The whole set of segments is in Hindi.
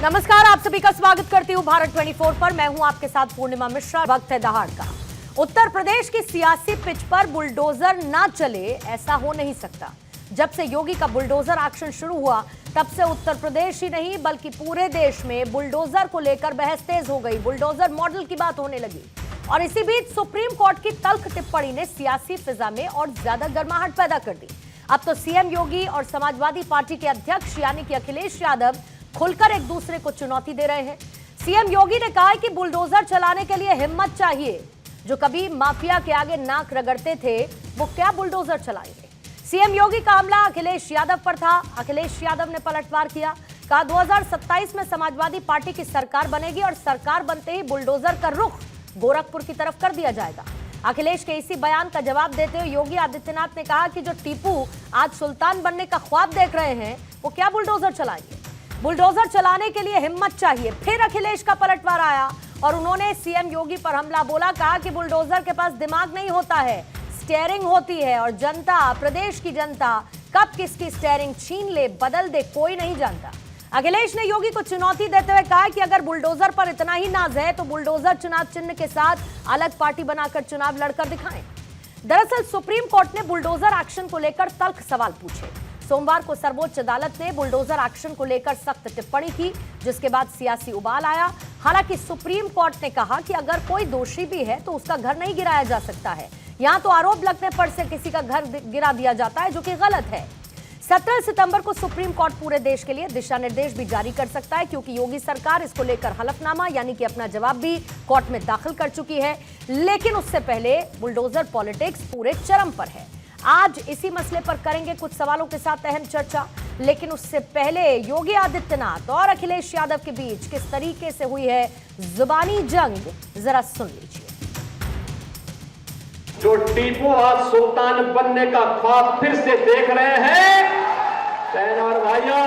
नमस्कार, आप सभी का स्वागत करती हूँ भारत 24 पर। मैं हूँ आपके साथ पूर्णिमा मिश्रा। वक्त है दहाड़ का। उत्तर प्रदेश की सियासी पिच पर बुलडोजर ना चले, ऐसा हो नहीं सकता। जब से योगी का बुलडोजर एक्शन शुरू हुआ, तब से उत्तर प्रदेश ही नहीं बल्कि पूरे देश में बुलडोजर को लेकर बहस तेज हो गई। बुलडोजर मॉडल की बात होने लगी और इसी बीच सुप्रीम कोर्ट की तल्ख टिप्पणी ने सियासी फिजा में और ज्यादा गर्माहट पैदा कर दी। अब तो सीएम योगी और समाजवादी पार्टी के अध्यक्ष यानी कि अखिलेश यादव खुलकर एक दूसरे को चुनौती दे रहे हैं। सीएम योगी ने कहा कि बुलडोजर चलाने के लिए हिम्मत चाहिए। जो कभी माफिया के आगे नाक रगड़ते थे, वो क्या बुलडोजर चलाएंगे? सीएम योगी का हमला अखिलेश यादव पर था। अखिलेश यादव ने पलटवार किया, कहा 2027 में समाजवादी पार्टी की सरकार बनेगी और सरकार बनते ही बुलडोजर का रुख गोरखपुर की तरफ कर दिया जाएगा। अखिलेश के इसी बयान का जवाब देते हुए योगी आदित्यनाथ ने कहा कि जो टीपू आज सुल्तान बनने का ख्वाब देख रहे हैं, वो क्या बुलडोजर चलाएंगे? बुलडोजर चलाने के लिए हिम्मत चाहिए। फिर अखिलेश का पलटवार आया और उन्होंने सीएम योगी पर हमला बोला। कहा कि बुलडोजर के पास दिमाग नहीं होता है, स्टीयरिंग होती है और जनता, प्रदेश की जनता कब किसकी स्टीयरिंग छीन ले, बदल दे, कोई नहीं जानता। अखिलेश ने योगी को चुनौती देते हुए कहा कि अगर बुलडोजर पर इतना ही नाज है तो बुलडोजर चुनाव चिन्ह के साथ अलग पार्टी बनाकर चुनाव लड़कर दिखाएं। दरअसल सुप्रीम कोर्ट ने बुलडोजर एक्शन को लेकर तल्ख सवाल पूछे। सोमवार को सर्वोच्च अदालत ने बुलडोजर एक्शन को लेकर सख्त टिप्पणी की, जिसके बाद सियासी उबाल आया। हालांकि सुप्रीम कोर्ट ने कहा कि अगर कोई दोषी भी है तो उसका घर नहीं गिराया जा सकता है। यहां तो आरोप लगने पर से किसी का घर गिरा दिया जाता है, जो कि गलत है। 17 सितंबर को सुप्रीम कोर्ट पूरे देश के लिए दिशा निर्देश भी जारी कर सकता है, क्योंकि योगी सरकार इसको लेकर हलफनामा यानी कि अपना जवाब भी कोर्ट में दाखिल कर चुकी है। लेकिन उससे पहले बुलडोजर पॉलिटिक्स पूरे चरम पर है। आज इसी मसले पर करेंगे कुछ सवालों के साथ अहम चर्चा, लेकिन उससे पहले योगी आदित्यनाथ और अखिलेश यादव के बीच किस तरीके से हुई है जुबानी जंग, जरा सुन लीजिए। जो टीपू आज सुल्तान बनने का ख्वाब फिर से देख रहे हैं, बहन और भाइयों,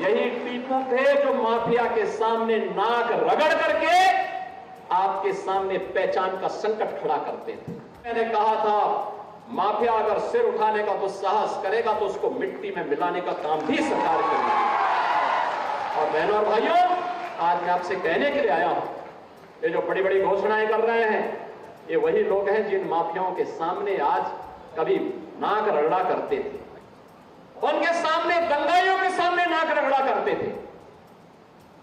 यही टीपू थे जो माफिया के सामने नाक रगड़ करके आपके सामने पहचान का संकट खड़ा करते थे। मैंने कहा था माफिया अगर सिर उठाने का दुस्साहस करेगा तो उसको मिट्टी में मिलाने का काम भी सरकार करेगी। और बहनों और भाइयों, आज मैं आपसे कहने के लिए आया हूं, ये जो बड़ी बड़ी घोषणाएं कर रहे हैं, ये वही लोग हैं जिन माफियाओं के सामने आज कभी नाक रगड़ा करते थे, उनके सामने, दंगाइयों के सामने नाक रगड़ा करते थे।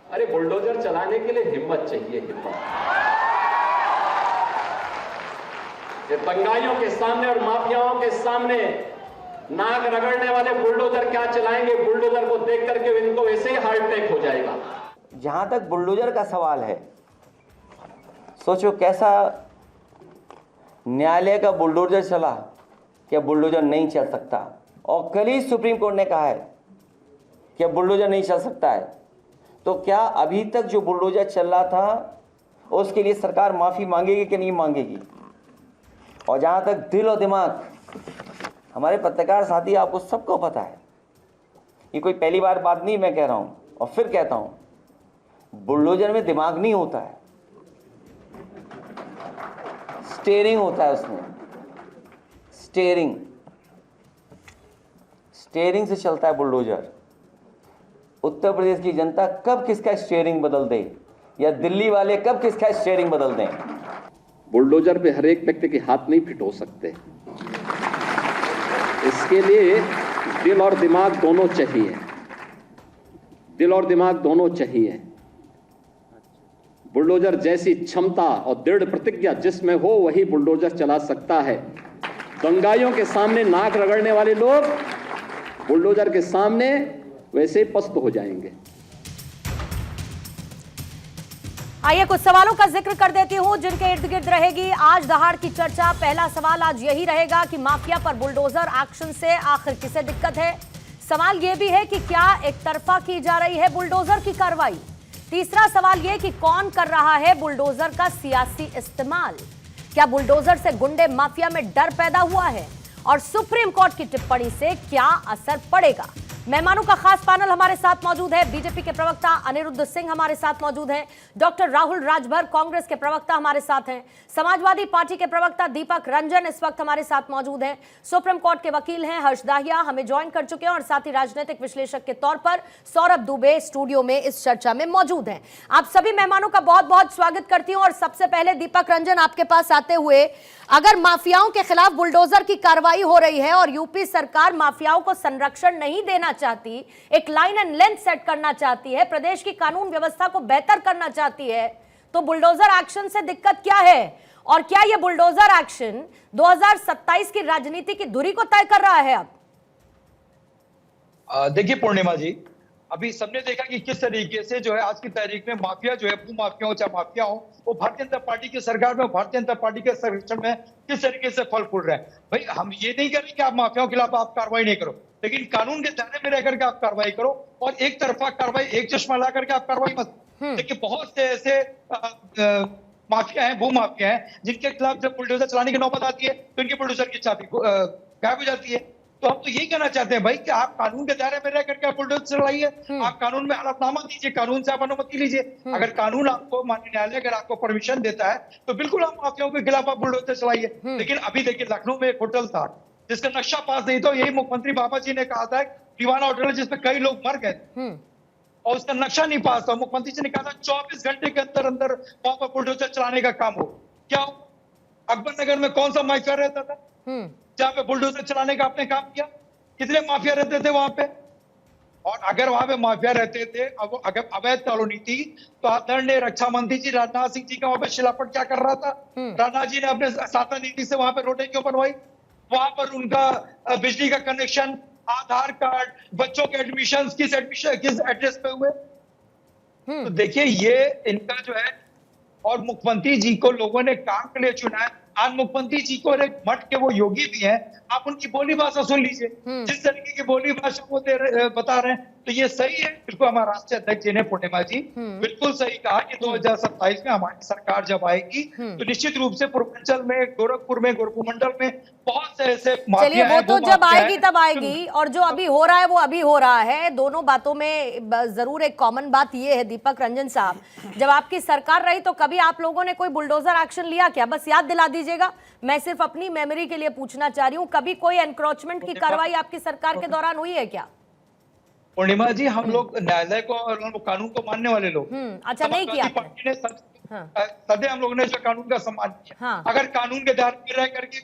अरे बुलडोजर चलाने के लिए हिम्मत चाहिए, हिम्मत। ये दंगाइयों के सामने और माफियाओं के सामने नाक रगड़ने वाले बुलडोजर क्या चलाएंगे? बुलडोजर को देख करके इनको वैसे ही हार्ट अटैक हो जाएगा। जहां तक बुलडोजर का सवाल है, सोचो कैसा न्यायालय का बुलडोजर चला, क्या बुलडोजर नहीं चल सकता? और कल ही सुप्रीम कोर्ट ने कहा है कि बुलडोजर नहीं चल सकता है। तो क्या अभी तक जो बुलडोजर चल रहा था उसके लिए सरकार माफी मांगेगी कि नहीं मांगेगी? और जहाँ तक दिल और दिमाग, हमारे पत्रकार साथी, आपको सबको पता है, ये कोई पहली बार बात नहीं मैं कह रहा हूँ और फिर कहता हूँ, बुलडोजर में दिमाग नहीं होता है, स्टीयरिंग होता है उसमें। स्टीयरिंग से चलता है बुलडोजर। उत्तर प्रदेश की जनता कब किसका स्टीयरिंग बदल दे, या दिल्ली वाले कब किसका स्टीयरिंग बदल दें? बुलडोजर पे हर एक व्यक्ति के हाथ नहीं फिट हो सकते। इसके लिए दिल और दिमाग दोनों चाहिए, दिल और दिमाग दोनों चाहिए। बुलडोजर जैसी क्षमता और दृढ़ प्रतिज्ञा जिसमें हो, वही बुलडोजर चला सकता है। दंगाइयों के सामने नाक रगड़ने वाले लोग बुलडोजर के सामने वैसे ही पस्त हो जाएंगे। आइए कुछ सवालों का जिक्र कर देती हूं जिनके इर्द गिर्द रहेगी आज दहाड़ की चर्चा। पहला सवाल आज यही रहेगा कि माफिया पर बुलडोजर एक्शन से आखिर किसे दिक्कत है? सवाल यह भी है कि क्या एक तरफा की जा रही है बुलडोजर की कार्रवाई? तीसरा सवाल यह कि कौन कर रहा है बुलडोजर का सियासी इस्तेमाल? क्या बुलडोजर से गुंडे माफिया में डर पैदा हुआ है? और सुप्रीम कोर्ट की टिप्पणी से क्या असर पड़ेगा? मेहमानों का खास पैनल हमारे साथ मौजूद है। बीजेपी के प्रवक्ता अनिरुद्ध सिंह हमारे साथ मौजूद हैं। डॉक्टर राहुल राजभर कांग्रेस के प्रवक्ता हमारे साथ हैं। समाजवादी पार्टी के प्रवक्ता दीपक रंजन इस वक्त हमारे साथ मौजूद हैं। सुप्रीम कोर्ट के वकील हैं हर्ष दाहिया हमें ज्वाइन कर चुके हैं और साथ ही राजनीतिक विश्लेषक के तौर पर सौरभ दुबे स्टूडियो में इस चर्चा में मौजूद हैं। आप सभी मेहमानों का बहुत बहुत स्वागत करती हूं और सबसे पहले दीपक रंजन आपके पास आते हुए, अगर माफियाओं के खिलाफ बुलडोजर की कार्रवाई हो रही है और यूपी सरकार माफियाओं को संरक्षण नहीं देना चाहती, एक लाइन एंड लेंथ सेट करना चाहती है, प्रदेश की कानून व्यवस्था को बेहतर करना चाहती है, तो बुलडोजर एक्शन से दिक्कत क्या है? और क्या यह बुलडोजर एक्शन 2027 की राजनीति की धुरी को तय कर रहा है? अब देखिए पूर्णिमा जी, अभी सबने देखा कि किस तरीके से जो है आज की तारीख में माफिया जो है, भू माफिया हो चाहे माफिया हो, वो भारतीय जनता पार्टी की सरकार में, भारतीय जनता पार्टी के संरक्षण में किस तरीके से फल फूल रहे हैं। भाई हम ये नहीं कह रहे कि आप माफियाओं के खिलाफ आप कार्रवाई नहीं करो, लेकिन कानून के दायरे में रह करके आप कार्रवाई करो और एक तरफा कार्रवाई, एक चश्मा ला करके आप कार्रवाई मत। देखिए बहुत से ऐसे माफिया हैं, भू माफिया हैं, जिनके खिलाफ जब बुलडोजर चलाने की नौबत आती है तो इनके बुलडोजर की चाबी गायब हो जाती है। तो हम तो यही कहना चाहते हैं भाई कि आप कानून के दायरे में रह करके आप बुलडोजर चलाइए, आप कानून में हलफनामा दीजिए, कानून से आप अनुमति लीजिए। अगर कानून आपको, माननीय न्यायालय अगर आपको परमिशन देता है तो बिल्कुल आप माफियाओं के खिलाफ आप बुलडोजर चलाइए। लेकिन अभी देखिए लखनऊ में एक होटल था जिसका नक्शा पास नहीं था, यही मुख्यमंत्री बाबा जी ने कहा था दीवाना होटल है जिसमें कई लोग मर गए और उसका नक्शा नहीं पास था। मुख्यमंत्री जी ने कहा था 24 घंटे के अंदर अंदर वहां पर बुलडोजर चलाने का काम हो। क्या अकबर नगर में कौन सा माफिया रहता था जहां पे बुलडोजर चलाने का आपने काम किया? कितने माफिया रहते थे वहां पे? और अगर वहां पे माफिया रहते थे, अगर अवैध कॉलोनी थी, तो आदरणीय रक्षा मंत्री जी राजनाथ सिंह जी का वहां पे शिलापट क्या कर रहा था? राजनाथ जी ने अपने साता नीति से वहां पे रोडें क्यों बनवाई? वहां पर उनका बिजली का कनेक्शन, आधार कार्ड, बच्चों के एडमिशन किस एड्रेस पे हुए? तो देखिए ये इनका जो है, और मुख्यमंत्री जी को लोगों ने काम के लिए चुना है। आज मुख्यमंत्री जी को एक मठ के वो योगी भी हैं, आप उनकी बोली भाषा सुन लीजिए, जिस तरीके की बोली भाषा वो बता रहे हैं, तो ये सही है। बिल्कुल हमारे राष्ट्रीय अध्यक्ष जी ने, पूर्णिमा जी, बिल्कुल सही कहा कि 2027 में हमारी सरकार जब आएगी तो निश्चित रूप से पूर्वांचल में, गोरखपुर में, गोरखपुर मंडल में बहुत से ऐसे चलिए वो तो जब आएगी तब आएगी, और जो अभी हो रहा है वो अभी हो रहा है। दोनों बातों में जरूर एक कॉमन बात ये है दीपक रंजन साहब, जब आपकी सरकार रही तो कभी आप लोगों ने कोई बुलडोजर एक्शन लिया क्या? बस याद दिला दीजिएगा, मैं सिर्फ अपनी मेमोरी के लिए पूछना चाह रही हूँ, कभी कोई एनक्रोचमेंट की कार्रवाई आपकी सरकार के दौरान हुई है क्या? पूर्णिमा जी, हम लोग न्यायालय को और कानून को मानने वाले लोग, अच्छा नहीं किया पार्टी ने सदैव हम लोगों ने जो कानून का सम्मान किया। अगर कानून के दायरे में रह करके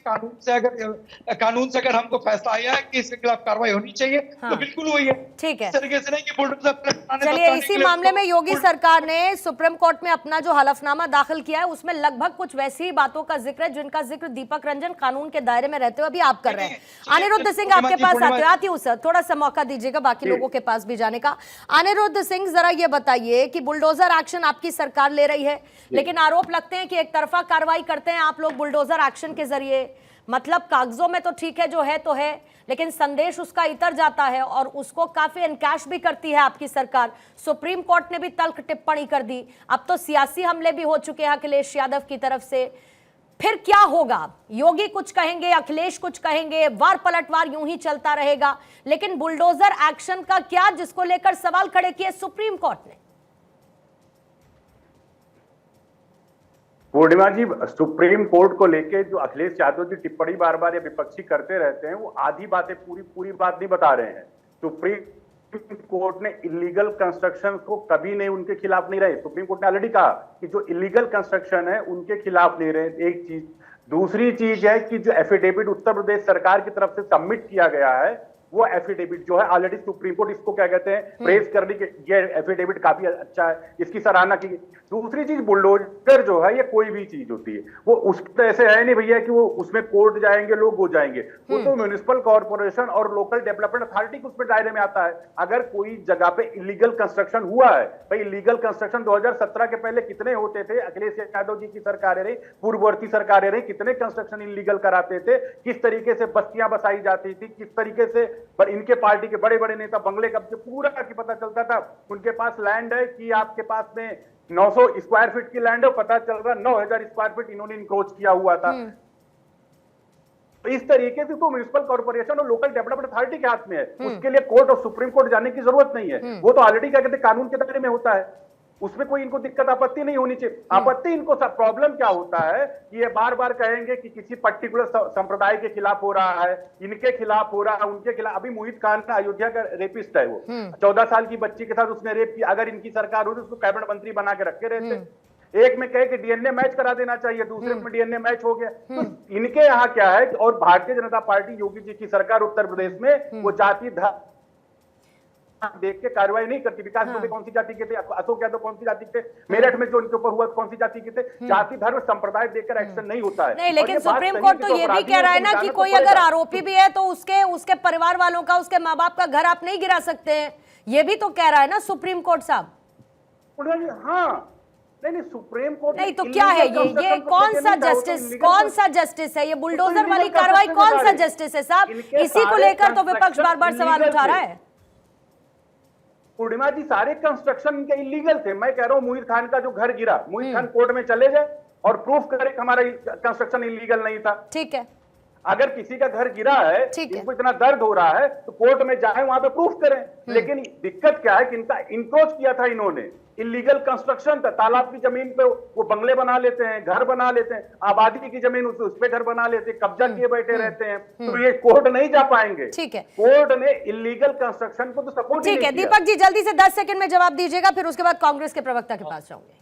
कानून से अगर हमको फैसला आया है कि इसके खिलाफ कार्रवाई होनी चाहिए तो बिल्कुल वही है। ठीक है, इस तरीके से नहीं कि बुलडोजर। चलिए इसी मामले में योगी सरकार ने सुप्रीम कोर्ट में अपना जो हलफनामा दाखिल किया है उसमें लगभग कुछ वैसी ही बातों का जिक्र है जिनका जिक्र दीपक रंजन कानून के दायरे में रहते हुए अभी आप कर रहे हैं। अनिरुद्ध सिंह आपके पास आती हूँ सर, थोड़ा सा मौका दीजिएगा बाकी लोगों के पास भी जाने का। अनिरुद्ध सिंह जरा ये बताइए कि बुलडोजर एक्शन आपकी सरकार ले रही है, लेकिन आरोप लगते हैं कि एक तरफा कार्रवाई करते हैं आप लोग बुलडोजर एक्शन के जरिए। मतलब कागजों में तो ठीक है जो है तो है, लेकिन संदेश उसका इतर जाता है और उसको काफी एनकैश भी करती है आपकी सरकार। सुप्रीम कोर्ट ने भी तल्ख टिप्पणी कर दी, अब तो सियासी हमले भी हो चुके हैं अखिलेश यादव की तरफ से। फिर क्या होगा? योगी कुछ कहेंगे, अखिलेश कुछ कहेंगे, वार पलटवार यूं ही चलता रहेगा, लेकिन बुलडोजर एक्शन का क्या, जिसको लेकर सवाल खड़े किए सुप्रीम कोर्ट ने? पूर्णिमा जी, सुप्रीम कोर्ट को लेके जो अखिलेश यादव जी टिप्पणी बार बार या विपक्षी करते रहते हैं, वो आधी बातें पूरी बात नहीं बता रहे हैं। सुप्रीम कोर्ट ने इलीगल कंस्ट्रक्शन को कभी नहीं, उनके खिलाफ नहीं रहे। सुप्रीम कोर्ट ने ऑलरेडी कहा कि जो इलीगल कंस्ट्रक्शन है उनके खिलाफ नहीं रहे, एक चीज। दूसरी चीज है कि जो एफिडेविट उत्तर प्रदेश सरकार की तरफ से सबमिट किया गया है, वो एफिडेविट जो है ऑलरेडी सुप्रीम कोर्ट इसको क्या कहते हैं, प्रेस करने के, ये एफिडेविट काफी अच्छा है, इसकी सराहना की। दूसरी चीज, बुलडोजर जो है ये कोई भी चीज होती है, वो उस ऐसे है नहीं भैया कि वो उसमें कोर्ट जाएंगे लोग हो जाएंगे, वो तो म्युनिसिपल कॉर्पोरेशन और लोकल डेवलपमेंट अथॉरिटी के उसमें दायरे में आता है। अगर कोई जगह पे इलीगल कंस्ट्रक्शन हुआ है, भाई इलीगल कंस्ट्रक्शन 2017 के पहले कितने होते थे? अखिलेश यादव जी की सरकारें रही, पूर्ववर्ती सरकारें रही, कितने कंस्ट्रक्शन इलीगल कराते थे, किस तरीके से बस्तियां बसाई जाती थी, किस तरीके से। पर इनके पार्टी के बड़े बड़े नेता बंगले कब्जे पूरा की पता चलता था, उनके पास लैंड है कि आपके पास में 900 स्क्वायर फीट की लैंड है, पता चल रहा 9000 स्क्वायर फीट इन्होंने इंक्रोच किया हुआ था। तो इस तरीके से तो म्युनिसिपल कॉर्पोरेशन और लोकल डेवलपमेंट अथॉरिटी के हाथ में है, उसके लिए कोर्ट और सुप्रीम कोर्ट जाने की जरूरत नहीं है। वो तो ऑलरेडी क्या कहते हैं कानून के दायरे में होता है, उसमें कोई इनको दिक्कत आपत्ति नहीं होनी चाहिए। आपत्ति इनको प्रॉब्लम क्या होता है कि ये बार बार कहेंगे कि किसी पर्टिकुलर संप्रदाय के खिलाफ हो रहा है, इनके खिलाफ हो रहा है, उनके खिलाफ। अभी मोहित खान का अयोध्या का रेपिस्ट है, वो 14 साल की बच्ची के साथ उसने रेप किया। अगर इनकी सरकार होती उसको कैबिनेट मंत्री बना के रखे रहते। एक में कहे कि डीएनए मैच करा देना चाहिए, दूसरे में डीएनए मैच हो गया। तो इनके यहाँ क्या है, और भारतीय जनता पार्टी योगी जी की सरकार उत्तर प्रदेश में वो जाति धर्म देख के कार्रवाई नहीं करती। विकास दुबे कौन सी जाति के थे, अशोक यादव कौन सी जाति के थे, मेरठ में जो उनके ऊपर हुआ कौन सी जाति के थे। जाति धर्म संप्रदाय देखकर एक्शन नहीं होता है। नहीं, लेकिन सुप्रीम कोर्ट तो ये भी कह रहा है ना कि कोई अगर आरोपी भी है तो उसके परिवार वालों का, उसके माँ बाप का घर आप नहीं गिरा सकते हैं, ये भी तो कह रहा है ना सुप्रीम कोर्ट साहब। हाँ, नहीं सुप्रीम कोर्ट नहीं तो क्या है ये कौन सा जस्टिस है ये बुलडोजर वाली कार्रवाई, कौन सा जस्टिस है साहब? इसी को लेकर तो विपक्ष बार बार सवाल उठा रहा है। पूर्णिमा जी, सारे कंस्ट्रक्शन इनके इलीगल थे। मैं कह रहा हूं मोहित खान का जो घर गिरा, मोहित खान कोर्ट में चले जाए और प्रूफ करे कि हमारा कंस्ट्रक्शन इलीगल नहीं था। ठीक है, अगर किसी का घर गिरा है, इनको इतना दर्द हो रहा है तो कोर्ट में जाए, वहां पे प्रूफ करें। लेकिन दिक्कत क्या है कि इनका इंक्रोच किया था इन्होंने, इलीगल कंस्ट्रक्शन था। तालाब की जमीन पे वो बंगले बना लेते हैं, घर बना लेते हैं, आबादी की जमीन उस पे घर बना लेते हैं, कब्जा किए बैठे रहते हैं। तो ये कोर्ट नहीं जा पाएंगे। ठीक है, कोर्ट ने इलीगल कंस्ट्रक्शन को तो सपोर्ट नहीं किया। ठीक है दीपक जी, जल्दी से 10 सेकंड में जवाब दीजिएगा, फिर उसके बाद कांग्रेस के प्रवक्ता के पास जाऊंगे।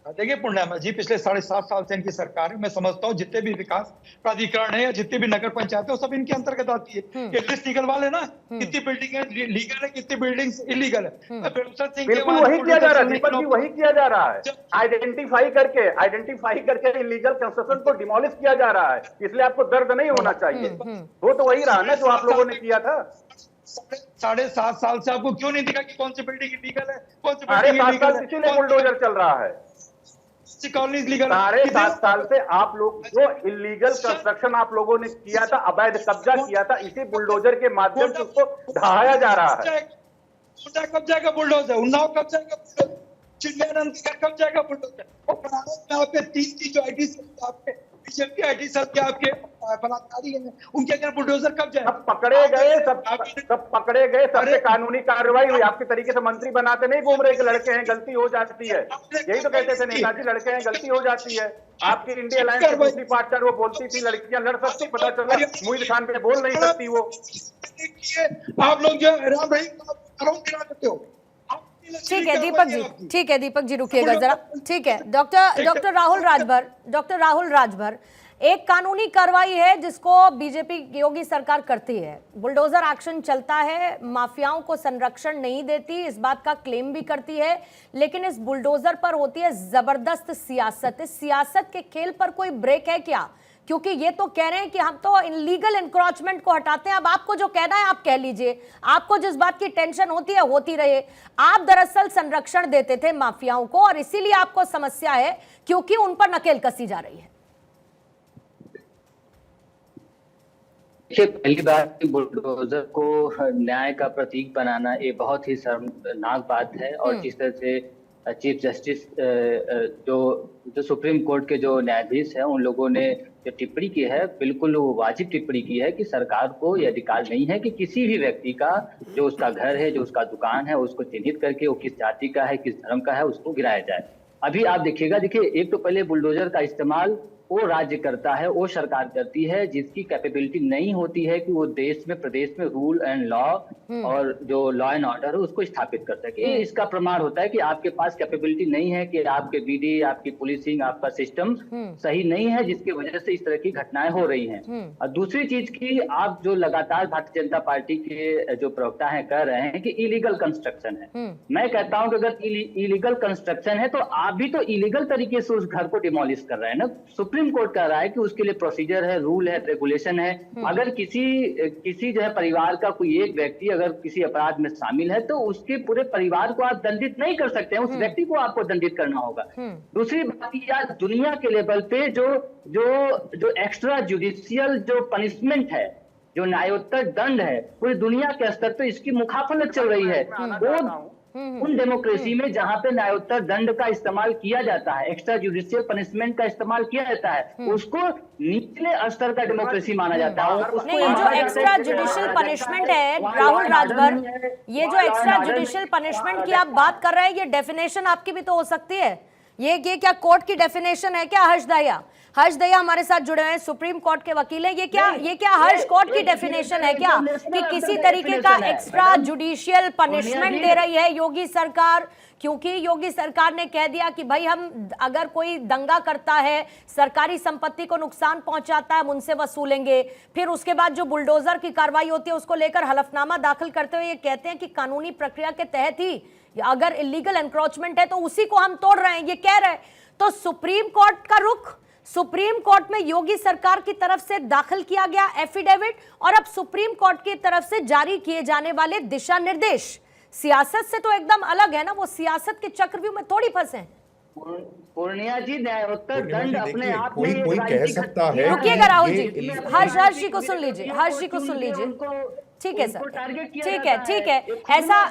देखिए पूर्णिमा जी, पिछले 7.5 साल से इनकी सरकार है। मैं समझता हूँ जितने भी विकास प्राधिकरण है या जितने भी नगर पंचायत है वो सब इनके अंतर्गत आती है। ये लिस्ट निकलवा लेना, कितनी बिल्डिंग है लीगल है, कितनी बिल्डिंग इलीगल है। बिल्कुल वही किया जा रहा है दीपक जी, वही किया जा रहा है। आइडेंटिफाई करके इलीगल कंस्ट्रक्शन को डिमोलिश किया जा रहा है। इसलिए आपको दर्द नहीं होना चाहिए। वो तो वही रहा ना जो आप लोगों ने किया था। 7.5 साल से आपको क्यों नहीं दिखा कि कौन सी बिल्डिंग इलीगल है, कौन सी बिल्डिंग इलीगल है? इसीलिए बुलडोजर चल रहा है। 7.5 साल से आप लोग जो इलीगल कंस्ट्रक्शन आप लोगों ने किया था, अवैध कब्जा किया था, इसी बुलडोजर के माध्यम से उसको ढहाया जा रहा है। कब्जा का बुलडोजर, उन्नाव कब्जा का बुलडोजर, चिड़ियानंद का कब्जा का बुलडोजर, और बनारस में आपके 3 जो आईटी सेल आपके बीजेपी आईटी सेल के आपके बलात्कारी हैं, उनके अगर बुलडोजर कब्जा है। सब पकड़े गए, सब पकड़े गए, सब पे कानूनी कार्रवाई हुई। आपके तरीके से मंत्री बनाते नहीं घूम रहे कि लड़के हैं गलती हो जाती है। यही तो कहते थे नेताजी, लड़के हैं गलती हो जाती है। आपकी इंडिया अलायंस की दूसरी पार्टनर वो बोलती थी लड़कियां लड़ सकती, पता चला मोहित खान पे बोल नहीं सकती वो। आप लोग जो राम रहीम गिरा देते हो। ठीक है दीपक जी, ठीक है दीपक जी, रुकिएगा जरा। ठीक है डॉक्टर राहुल राजभर, एक कानूनी कार्रवाई है जिसको बीजेपी योगी सरकार करती है, बुलडोजर एक्शन चलता है, माफियाओं को संरक्षण नहीं देती, इस बात का क्लेम भी करती है, लेकिन इस बुलडोजर पर होती है जबरदस्त सियासत। इस सियासत के खेल पर कोई ब्रेक है क्या? क्योंकि ये तो कह रहे हैं कि हम तो इलीगल एनक्रोचमेंट को हटाते हैं। अब आपको जो कहना है आप कह लीजिए, आपको जिस बात की टेंशन होती है होती रहे। आप दरअसल संरक्षण देते थे माफियाओं को और इसीलिए आपको समस्या है, क्योंकि उन पर नकेल कसी जा रही है। पहली बात, बुलडोजर को न्याय का प्रतीक बनाना ये बहुत ही शर्मनाक बात है। और जिस तरह से चीफ जस्टिस जो सुप्रीम कोर्ट के जो न्यायाधीश हैं, उन लोगों ने जो टिप्पणी की है, बिल्कुल वो वाजिब टिप्पणी की है कि सरकार को यह अधिकार नहीं है कि किसी भी व्यक्ति का जो उसका घर है, जो उसका दुकान है, उसको चिन्हित करके वो किस जाति का है, किस धर्म का है, उसको गिराया जाए। अभी आप देखिएगा, देखिए एक तो पहले बुलडोजर का इस्तेमाल वो राज्य करता है, वो सरकार करती है जिसकी कैपेबिलिटी नहीं होती है कि वो देश में, प्रदेश में रूल एंड लॉ और जो लॉ एंड ऑर्डर है उसको स्थापित कर सके। इसका प्रमाण होता है कि आपके पास कैपेबिलिटी नहीं है, कि आपके बीडी, आपकी पुलिसिंग, आपका सिस्टम सही नहीं है, जिसकी वजह से इस तरह की घटनाएं हो रही हैं। और दूसरी चीज की, आप जो लगातार भारतीय जनता पार्टी के जो प्रवक्ता हैं कह रहे हैं कि इलीगल कंस्ट्रक्शन है, मैं कहता हूं कि अगर इलीगल कंस्ट्रक्शन है तो आप भी तो इलीगल तरीके से उस घर को डिमोलिश कर रहे हैं ना। सुप्रीम कोर्ट कह रहा है कि उसके लिए प्रोसीजर है, रूल है, रेगुलेशन है। अगर किसी जो है परिवार का कोई एक व्यक्ति अगर किसी अपराध में शामिल है तो उसके पूरे परिवार को आप दंडित नहीं कर सकते हैं, उस व्यक्ति को आपको दंडित करना होगा। दूसरी बात, यार दुनिया के लेवल पे जो एक्स्ट्रा जुडिशियल जो पनिशमेंट है, जो न्यायोत्तर दंड है, पूरी दुनिया के स्तर पे इसकी मुखाफलत चल रही है। उन डेमोक्रेसी में जहां पे न्यायोत्तर दंड का इस्तेमाल किया जाता है, एक्स्ट्रा जुडिशियल पनिशमेंट का इस्तेमाल किया जाता है, उसको निचले स्तर का डेमोक्रेसी माना जाता है। और उसको नहीं, ये जो एक्स्ट्रा जुडिशियल पनिशमेंट है राहुल राजभर, ये जो एक्स्ट्रा जुडिशियल पनिशमेंट की आप बात कर रहे हैं, ये डेफिनेशन आपकी भी तो हो सकती है। ये क्या कोर्ट की डेफिनेशन है क्या? हर्ष दहिया हमारे साथ जुड़े हैं, सुप्रीम कोर्ट के वकील हैं। ये क्या हर्ष कोर्ट की डेफिनेशन है क्या कि किसी तरीके का एक्स्ट्रा जुडिशियल पनिशमेंट दे रही है योगी सरकार? क्योंकि योगी सरकार ने कह दिया कि भाई हम अगर कोई दंगा करता है, सरकारी संपत्ति को नुकसान पहुंचाता है, हम उनसे वसूलेंगे। फिर उसके बाद जो बुलडोजर की कार्रवाई होती है उसको लेकर हलफनामा दाखिल करते हुए ये कहते हैं कि कानूनी प्रक्रिया के तहत ही अगर इलीगल एनक्रोचमेंट है तो उसी को हम तोड़ रहे हैं, ये कह रहे हैं। तो सुप्रीम कोर्ट का रुख, सुप्रीम कोर्ट में योगी सरकार की तरफ से दाखिल किया गया एफिडेविट और अब सुप्रीम कोर्ट की तरफ से जारी किए जाने वाले दिशा निर्देश सियासत से तो एकदम अलग है ना। वो सियासत के चक्रव्यूह में थोड़ी फंसे हैं। पूर्णिया जी, न्यायोत्तर दंड अपने आप में कोई कह सकता है। रुकिएगा राहुल जी, हर्ष जी को सुन लीजिए, हर्ष जी को सुन लीजिए। ठीक है सर, ठीक है। ऐसा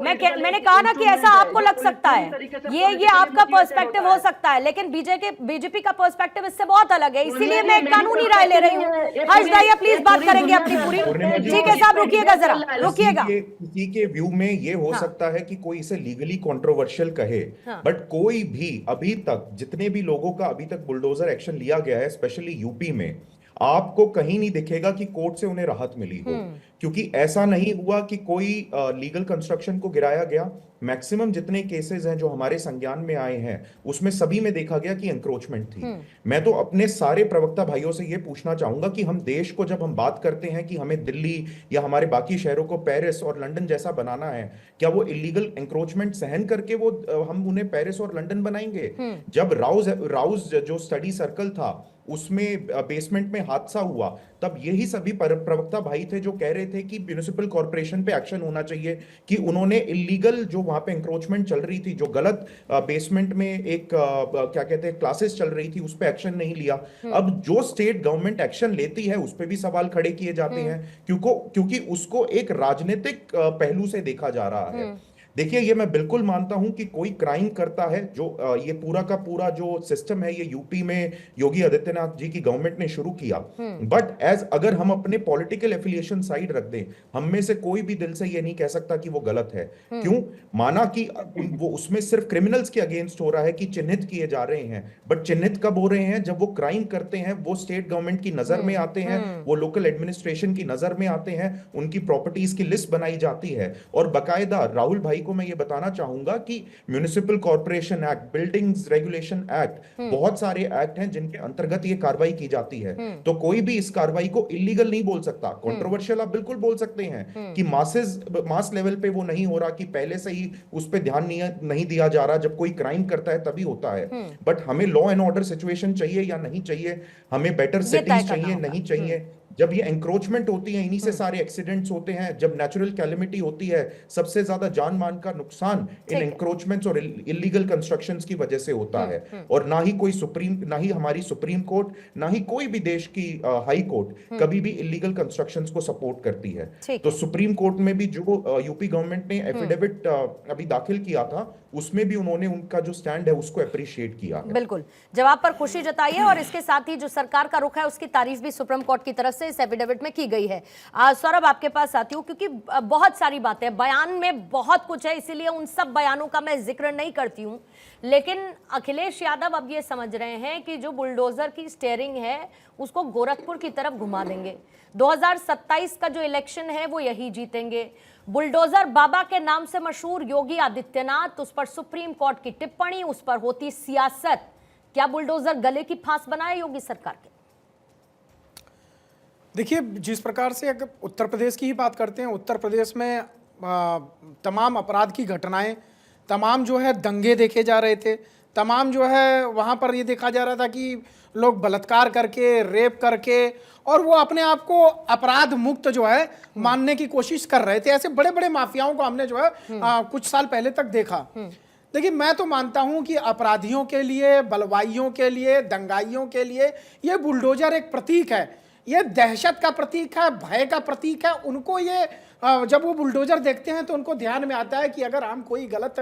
मैंने कहा ना कि ऐसा आपको लग सकता है, ये आपका पर्सपेक्टिव हो सकता है, लेकिन बीजेपी का पर्सपेक्टिव इससे बहुत अलग है, इसीलिए मैं कानूनी राय ले रही हूँ। हर्ष दहिया प्लीज बात करेंगे अपनी पूरी। ठीक है साहब, रुकिएगा जरा, रुकिएगा। किसी के व्यू में ये हो सकता है कि कोई इसे लीगली कंट्रोवर्शियल कहे, बट कोई भी अभी तक जितने भी लोगों का अभी तक बुलडोजर एक्शन लिया गया है, स्पेशली यूपी में, आपको कहीं नहीं दिखेगा कि कोर्ट से उन्हें राहत मिली हो। क्योंकि ऐसा नहीं हुआ कि कोई लीगल कंस्ट्रक्शन को गिराया गया। मैक्सिमम जितने केसेस हैं जो हमारे संज्ञान में आए हैं उसमें सभी में देखा गया कि एंक्रोचमेंट थी। मैं तो अपने सारे प्रवक्ता भाइयों से ये पूछना चाहूंगा कि हम देश को जब हम बात करते हैं कि हमें दिल्ली या हमारे बाकी शहरों को पेरिस और लंदन जैसा बनाना है, क्या वो इलीगल एंक्रोचमेंट सहन करके वो हम उन्हें पेरिस और लंदन बनाएंगे? जब राउज जो स्टडी सर्कल था उसमें बेसमेंट में हादसा हुआ, तब यही सभी प्रवक्ता भाई थे जो कह रहे थे कि म्युनिसिपल कॉर्पोरेशन पे एक्शन होना चाहिए कि उन्होंने इलीगल जो वहां पे एंक्रोचमेंट चल रही थी, जो गलत बेसमेंट में एक क्या कहते हैं क्लासेस चल रही थी, उस पे एक्शन नहीं लिया। अब जो स्टेट गवर्नमेंट एक्शन लेती है उस पे भी सवाल खड़े किए जाते हैं क्योंकि उसको एक राजनीतिक पहलू से देखा जा रहा है। देखिए, ये मैं बिल्कुल मानता हूं कि कोई क्राइम करता है, जो ये पूरा का पूरा जो सिस्टम है ये यूपी में योगी आदित्यनाथ जी की गवर्नमेंट ने शुरू किया, बट अगर हम अपने पॉलिटिकल एफिलिएशन साइड रख दें, हम में से कोई भी दिल से ये नहीं कह सकता कि वो गलत है। क्यों? माना कि वो उसमें सिर्फ क्रिमिनल्स के अगेंस्ट हो रहा है कि चिन्हित किए जा रहे हैं, बट चिन्हित कब हो रहे हैं? जब वो क्राइम करते हैं, वो स्टेट गवर्नमेंट की नजर में आते हैं, वो लोकल एडमिनिस्ट्रेशन की नजर में आते हैं, उनकी प्रॉपर्टीज की लिस्ट बनाई जाती है। और बाकायदा राहुल भाई को मैं ये बताना चाहूंगा कि municipal corporation act, buildings regulation act, बहुत सारे एक्ट हैं जिनके अंतर्गत ये कार्रवाई की जाती है। तो कोई भी इस कार्रवाई को इलीगल नहीं बोल सकता। कंट्रोवर्शियल आप बिल्कुल बोल सकते हैं कि मास लेवल पे वो नहीं हो रहा, कि पहले से ही उस पे ध्यान नहीं दिया जा रहा, जब कोई क्राइम करता है तभी होता है। बट हमें लॉ एंड ऑर्डर सिचुएशन चाहिए या नहीं चाहिए, हमें बेटर सिटीज चाहिए नहीं चाहिए। जब ये एंक्रोचमेंट होती है, इन्हीं से सारे एक्सीडेंट्स होते हैं। जब नेचुरल कैलेमिटी होती है, सबसे ज्यादा जान मान का नुकसान इन एंक्रोचमेंट्स और इलीगल कंस्ट्रक्शंस की वजह से होता है। और ना ही हमारी सुप्रीम कोर्ट, ना ही कोई भी देश की हाई कोर्ट कभी भी इलीगल कंस्ट्रक्शंस को सपोर्ट करती है। तो सुप्रीम कोर्ट में भी जो यूपी गवर्नमेंट ने एफिडेविट अभी दाखिल किया था, उसमें भी उन्होंने उनका जो स्टैंड है उसको अप्रिशिएट किया है। बिल्कुल, जवाब पर खुशी जताई है और इसके साथ ही जो सरकार का रुख है उसकी तारीफ भी सुप्रीम कोर्ट की तरफ से इस एफिडेविट में की गई है। सौरभ, आपके पास आती हूँ क्योंकि बहुत सारी बातें, बयान में बहुत कुछ है, इसीलिए उन सब बयानों का मैं जिक्र नहीं करती हूँ। लेकिन अखिलेश यादव अब ये समझ रहे हैं कि जो बुलडोजर की स्टीयरिंग है उसको गोरखपुर की तरफ घुमा देंगे। 2027 का जो इलेक्शन है वो यही जीतेंगे। बुलडोजर बाबा के नाम से मशहूर योगी आदित्यनाथ, उस पर सुप्रीम कोर्ट की टिप्पणी, उस पर होती सियासत। क्या बुलडोजर गले की फांस बनाए योगी सरकार के? देखिए, जिस प्रकार से अगर उत्तर प्रदेश की ही बात करते हैं, उत्तर प्रदेश में तमाम अपराध की घटनाएं, तमाम जो है दंगे देखे जा रहे थे, तमाम जो है वहाँ पर ये देखा जा रहा था कि लोग बलात्कार करके, रेप करके, और वो अपने आप को अपराध मुक्त जो है मानने की कोशिश कर रहे थे। ऐसे बड़े बड़े माफियाओं को हमने जो है कुछ साल पहले तक देखा। देखिए, मैं तो मानता हूं कि अपराधियों के लिए, बलवाइयों के लिए, दंगाइयों के लिए ये बुलडोजर एक प्रतीक है, ये दहशत का प्रतीक है, भय का प्रतीक है। उनको ये जब वो बुलडोजर देखते हैं तो उनको ध्यान में आता है कि अगर हम कोई गलत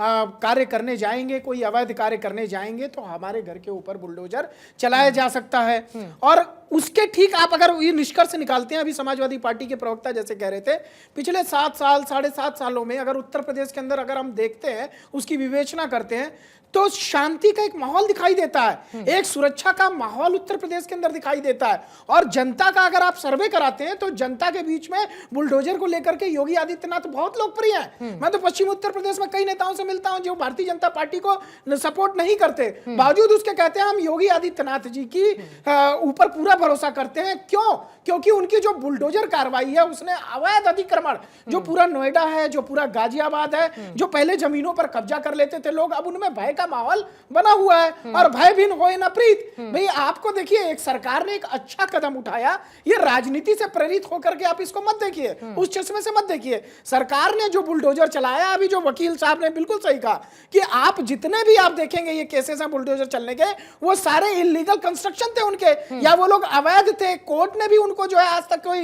कार्य करने जाएंगे, कोई अवैध कार्य करने जाएंगे तो हमारे घर के ऊपर बुलडोजर चलाया जा सकता है। और उसके ठीक आप अगर ये निष्कर्ष निकालते हैं, अभी समाजवादी पार्टी के प्रवक्ता जैसे कह रहे थे, पिछले 7 साल 7.5 सालों में अगर उत्तर प्रदेश के अंदर अगर हम देखते हैं, उसकी विवेचना करते हैं तो शांति का एक माहौल दिखाई देता है, एक सुरक्षा का माहौल उत्तर प्रदेश के अंदर दिखाई देता है। और जनता का अगर आप सर्वे कराते हैं तो जनता के बीच में बुलडोजर को लेकर के योगी आदित्यनाथ बहुत लोकप्रिय हैं। मैं तो पश्चिम उत्तर प्रदेश में कई नेताओं से मिलता हूं जो भारतीय जनता पार्टी को सपोर्ट नहीं करते, बावजूद उसके कहते हैं हम योगी आदित्यनाथ जी की ऊपर पूरा भरोसा करते हैं। क्यों? क्योंकि उनकी जो बुलडोजर कार्रवाई है, उसने अवैध अतिक्रमण जो पूरा नोएडा है, जो पूरा गाजियाबाद है, जो पहले जमीनों पर कब्जा कर लेते थे लोग, अब उनमें भय का माहौल बना हुआ है। और भय बिन होए न प्रीत। भाई आपको देखिए, एक सरकार ने एक अच्छा कदम उठाया, ये राजनीति से प्रेरित होकर के आप इसको मत देखिए, उस चश्मे से मत देखिए। सरकार ने जो बुलडोजर चलाया, अभी जो वकील साहब ने बिल्कुल सही कहा कि आप जितने भी आप देखेंगे ये केसेस हैं बुलडोजर चलने के, वो सारे इलीगल कंस्ट्रक्शन थे उनके, या वो लोग अवैध थे। कोर्ट ने भी उनको जो है आज तक कोई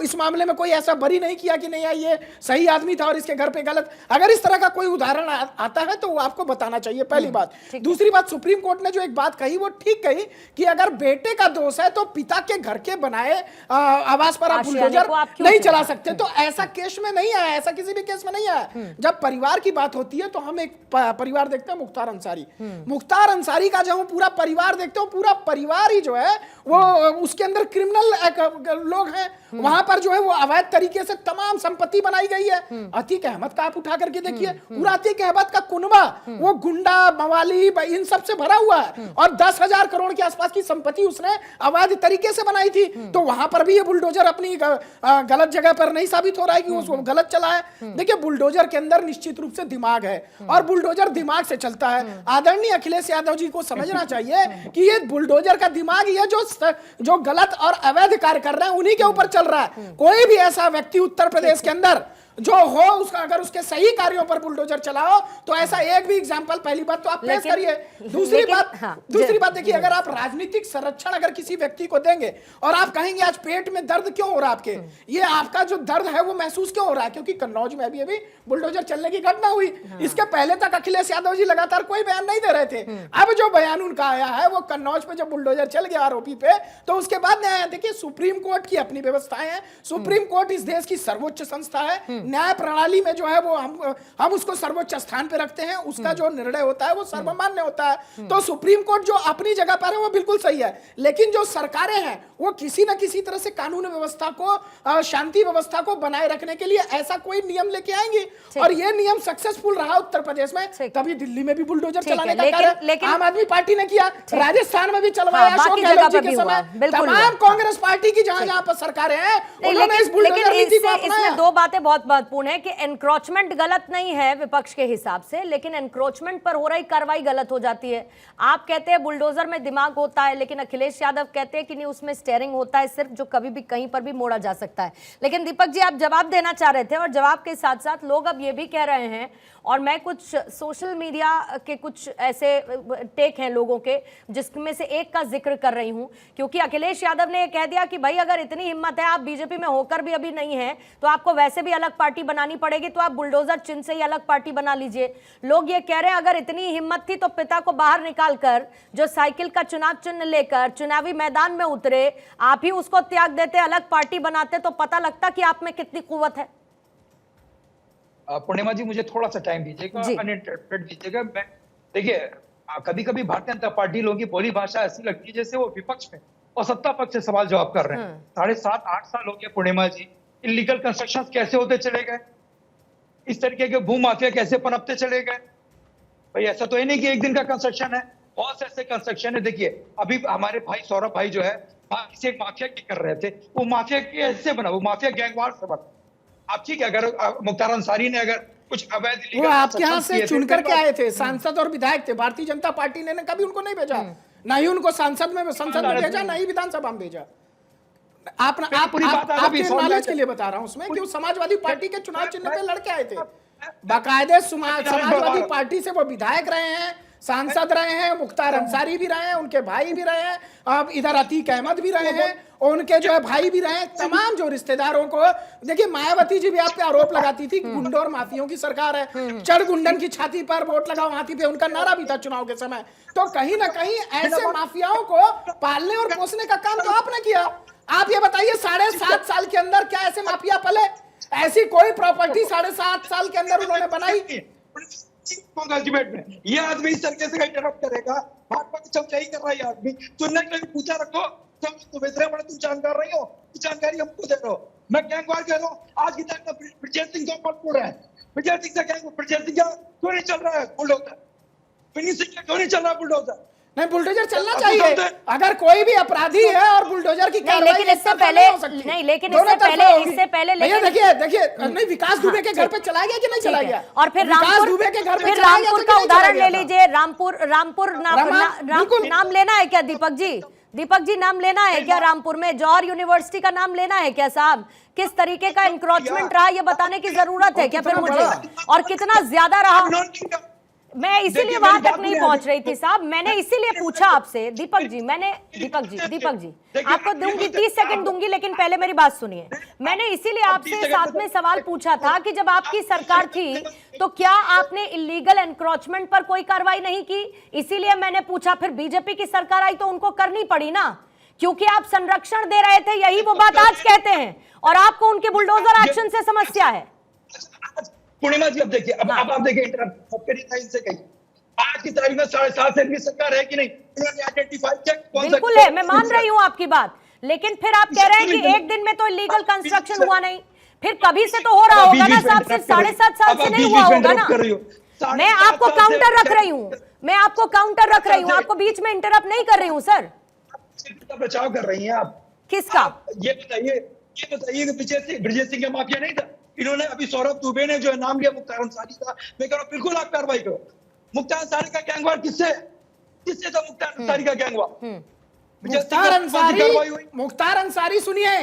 इस मामले में कोई ऐसा बरी नहीं किया कि नहीं ये सही आदमी था और इसके घर पे गलत। अगर इस तरह का कोई उदाहरण आता है तो वो आपको बताना चाहिए, पहली बात। दूसरी बात, सुप्रीम कोर्ट ने जो एक बात कही वो ठीक कही कि अगर बेटे का दोष है तो पिता के घर के बनाए आवास पर आप बुलडोजर नहीं चला सकते। तो ऐसा केस में नहीं आया, ऐसा किसी भी केस में नहीं आया। जब परिवार की बात होती है तो हम एक परिवार देखते हैं, मुख्तार अंसारी। मुख्तार अंसारी का जब हम पूरा परिवार देखते हो, पूरा परिवार ही जो है वो उसके अंदर क्रिमिनल लोग हैं। वहां पर जो है वो अवैध तरीके से तमाम संपत्ति बनाई गई है। अतीक अहमद का आप उठा करके देखिए, पूरा अतीक अहमद का कुनबा वो गुंडा मवाली इन सब से भरा हुआ है, और 10,000 करोड़ के आसपास की संपत्ति उसने अवैध तरीके से बनाई थी। तो वहां पर भी ये बुलडोजर अपनी गलत जगह पर नहीं साबित हो रहा है कि वो गलत चला है। देखिए, बुलडोजर के अंदर निश्चित रूप से दिमाग है और बुलडोजर दिमाग से चलता है। आदरणीय अखिलेश यादव जी को समझना चाहिए कि ये बुलडोजर का दिमाग ये जो गलत और अवैध कार्य कर रहे हैं उन्हीं के ऊपर चल रहा है। कोई भी ऐसा व्यक्ति उत्तर प्रदेश के अंदर जो हो, उसका अगर उसके सही कार्यों पर बुलडोजर चलाओ तो ऐसा एक भी एग्जांपल, पहली बात तो आप पेश करिए। दूसरी बात देखिए, अगर आप राजनीतिक संरक्षण अगर किसी व्यक्ति को देंगे और आप कहेंगे आज पेट में दर्द क्यों हो रहा है आपके, ये आपका जो दर्द है वो महसूस क्यों हो रहा है, क्योंकि कन्नौज में अभी बुलडोजर चलने की घटना हुई। इसके पहले तक अखिलेश यादव जी लगातार कोई बयान नहीं दे रहे थे। अब जो बयान उनका आया है वो कन्नौज पे जब बुलडोजर चल गया आरोपी पे, तो उसके बाद न्याय। देखिए, सुप्रीम कोर्ट की अपनी व्यवस्थाएं हैं। सुप्रीम कोर्ट इस देश की सर्वोच्च संस्था है। न्याय प्रणाली में जो है वो हम उसको सर्वोच्च स्थान पे रखते हैं। उसका जो निर्णय होता है वो सर्वमान्य होता है। तो सुप्रीम कोर्ट जो अपनी जगह पर है वो बिल्कुल सही है, लेकिन जो सरकारें हैं वो किसी न किसी तरह से कानून व्यवस्था को, शांति व्यवस्था को बनाए रखने के लिए ऐसा कोई नियम लेके आएंगी। और ये नियम सक्सेसफुल रहा उत्तर प्रदेश में, तभी दिल्ली में भी बुलडोजर चलाने का कार्य आम आदमी पार्टी ने किया, राजस्थान में भी चलवाया अशोक गहलोत जी के समय। तमाम कांग्रेस पार्टी की जहां पर सरकारें हैं उन्होंने इस बुलडोजर नीति को अपनाया। इसमें दो बातें बहुत महत्वपूर्ण है कि एनक्रोचमेंट गलत नहीं है विपक्ष के हिसाब से, लेकिन एनक्रोचमेंट पर हो रही कार्रवाई गलत हो जाती है। आप कहते हैं बुलडोजर में दिमाग होता है, लेकिन अखिलेश यादव कहते हैं कि नहीं, उसमें स्टीयरिंग होता है सिर्फ, जो कभी भी कहीं पर भी मोड़ा जा सकता है। लेकिन दीपक जी, आप जवाब देना चाह रहे थे, और जवाब के साथ साथ लोग अब ये भी कह रहे हैं, और मैं कुछ सोशल मीडिया के कुछ ऐसे टेक हैं लोगों के, जिसमें से एक का जिक्र कर रही हूं, क्योंकि अखिलेश यादव ने कह दिया कि भाई अगर इतनी हिम्मत है, आप बीजेपी में होकर भी अभी नहीं है, तो आपको वैसे भी अलग पार्टी बनानी पड़ेगी, तो आप बुलडोजर चिन्ह से ही अलग पार्टी बना लीजिए। लोग ये कह रहे हैं अगर इतनी हिम्मत थी तो पिता को बाहर निकालकर जो साइकिल का चुनाव चिन्ह लेकर चुनावी मैदान में उतरे, आप ही उसको त्याग देते, अलग पार्टी बनाते, तो पता लगता कि आप में कितनी कुव्वत है। पूर्णिमा जी, मुझे थोड़ा सा टाइम दीजिएगा, अनइंटरप्टेड दीजिएगा। मैं देखिए, कभी कभी भारतीय जनता पार्टी लोगों की बोली भाषा ऐसी लगती है जैसे वो विपक्ष में और सत्ता पक्ष से सवाल जवाब कर रहे हैं। 7.5-8 साल हो गए पूर्णिमा जी, इलीगल कंस्ट्रक्शंस कैसे होते चले गए, इस तरीके के भू माफिया कैसे पनपते चले गए। भाई ऐसा तो है नहीं कि एक दिन का कंस्ट्रक्शन है, बहुत से ऐसे कंस्ट्रक्शन है। देखिए, अभी हमारे भाई सौरभ भाई जो है किसी एक माफिया की कर रहे थे, वो माफिया कैसे बना, वो माफिया गैंगवार से बना। आप ठीक है, अगर मुख्तार अंसारी ने अगर कुछ अवैध, वो आपके यहाँ से चुन करके आए थे, सांसद और विधायक थे, भारतीय जनता पार्टी ने कभी उनको नहीं भेजा, ना ही उनको संसद में भेजा, ना ही विधानसभा में भेजा। आपके नॉलेज के लिए बता रहा हूं उसमें कि वो समाजवादी पार्टी के चुनाव चिन्ह पे लड़के आए थे, बाकायदे समाजवादी पार्टी से वो विधायक रहे हैं, सांसद रहे हैं, मुख्तार अंसारी भी रहे हैं, उनके भाई भी रहे हैं, अब इधर अतीक अहमद भी रहे हैं और उनके जो है भाई भी रहे हैं, तमाम जो रिश्तेदारों को। देखिए मायावती जी भी आप पे आरोप लगाती थी कि गुंडों और माफियों की सरकार है, चढ़ गुंडन की छाती पर वोट लगाओ हाथी पे, उनका नारा भी था चुनाव के समय। तो कहीं ना कहीं ऐसे माफियाओं को पालने और पोसने का काम तो आपने किया। आप ये बताइए 7.5 साल के अंदर क्या ऐसे माफिया पले? ऐसी कोई प्रॉपर्टी 7.5 साल के अंदर उन्होंने बनाई? अल्टीमेट में ये आदमी इस तरीके से इंटरप्ट करेगा, भाजपा की चमचाई कर रहा है ये आदमी। तुमने कभी पूछा रखो तो बेहतर बड़ा तुम जानकार रही हो, जानकारी हमको दे रहे हो। मैं गैंगवार कह रहा हूँ, आज की तारीख में ब्रजेश सिंह तो फलफूल है, ब्रजेश सिंह से गैंग, ब्रजेश सिंह क्यों नहीं चल रहा है बुलडोजर? विनीत सिंह क्यों नहीं चल रहा है बुलडोजर? नहीं, बुलडोजर चलना चाहिए अगर कोई भी अपराधी है और बुलडोजर की कार्रवाई लेकिन इससे पहले नहीं, लेकिन इससे पहले देखिए नहीं, विकास दुबे के घर पे चला गया कि नहीं चला गया? और फिर रामपुर का उदाहरण ले लीजिए। रामपुर नाम लेना है क्या दीपक जी? दीपक जी नाम लेना है क्या? रामपुर में जौहर यूनिवर्सिटी का नाम लेना है क्या साहब? किस तरीके का इंक्रोचमेंट रहा ये बताने की जरूरत है क्या फिर मुझे? और कितना ज्यादा रहा? मैं इसीलिए वहां तक नहीं पहुंच रही थी साहब, मैंने इसीलिए पूछा आपसे दीपक जी, दीपक जी आपको दूंगी 30 सेकंड दूंगी, लेकिन पहले मेरी बात सुनिए। मैंने इसीलिए आपसे साथ में सवाल पूछा था कि जब आपकी सरकार थी तो क्या आपने इलीगल एनक्रोचमेंट पर कोई कार्रवाई नहीं की? इसीलिए मैंने पूछा। फिर बीजेपी की सरकार आई तो उनको करनी पड़ी ना, क्योंकि आप संरक्षण दे रहे थे, यही वो बात आज कहते हैं, और आपको उनके बुलडोजर एक्शन से समस्या है। पूर्णिमा जी अब देखिए, अब आप देखिए इनसे कही आज की तारीख में 7.5 से सरकार है कि नहीं? उन्होंने आइडेंटिफाई किया। बिल्कुल है, मैं मान रही हूं आपकी बात, लेकिन फिर आप कह रहे हैं कि एक दिन में तो इलीगल कंस्ट्रक्शन हुआ नहीं, फिर कभी से तो हो रहा होगा ना साहब, सिर्फ 7.5 साल से नहीं हुआ होगा ना। मैं आपको काउंटर रख रही हूँ, आपको बीच में इंटरप्ट नहीं कर रही हूँ सर। बचाव कर रही हैं आप किसका? ये बताइए कि ब्रजेश सिंह का माफिया नहीं था? इन्होंने अभी सौरभ दुबे ने जो है नाम लिया मुख्तार अंसारी का, मैं कह रहा हूं बिल्कुल आप कार्रवाई करो। मुख्तार अंसारी का गैंगवार किससे था? मुख्तार अंसारी का गैंगवार मुख्तार अंसारी सुनिए,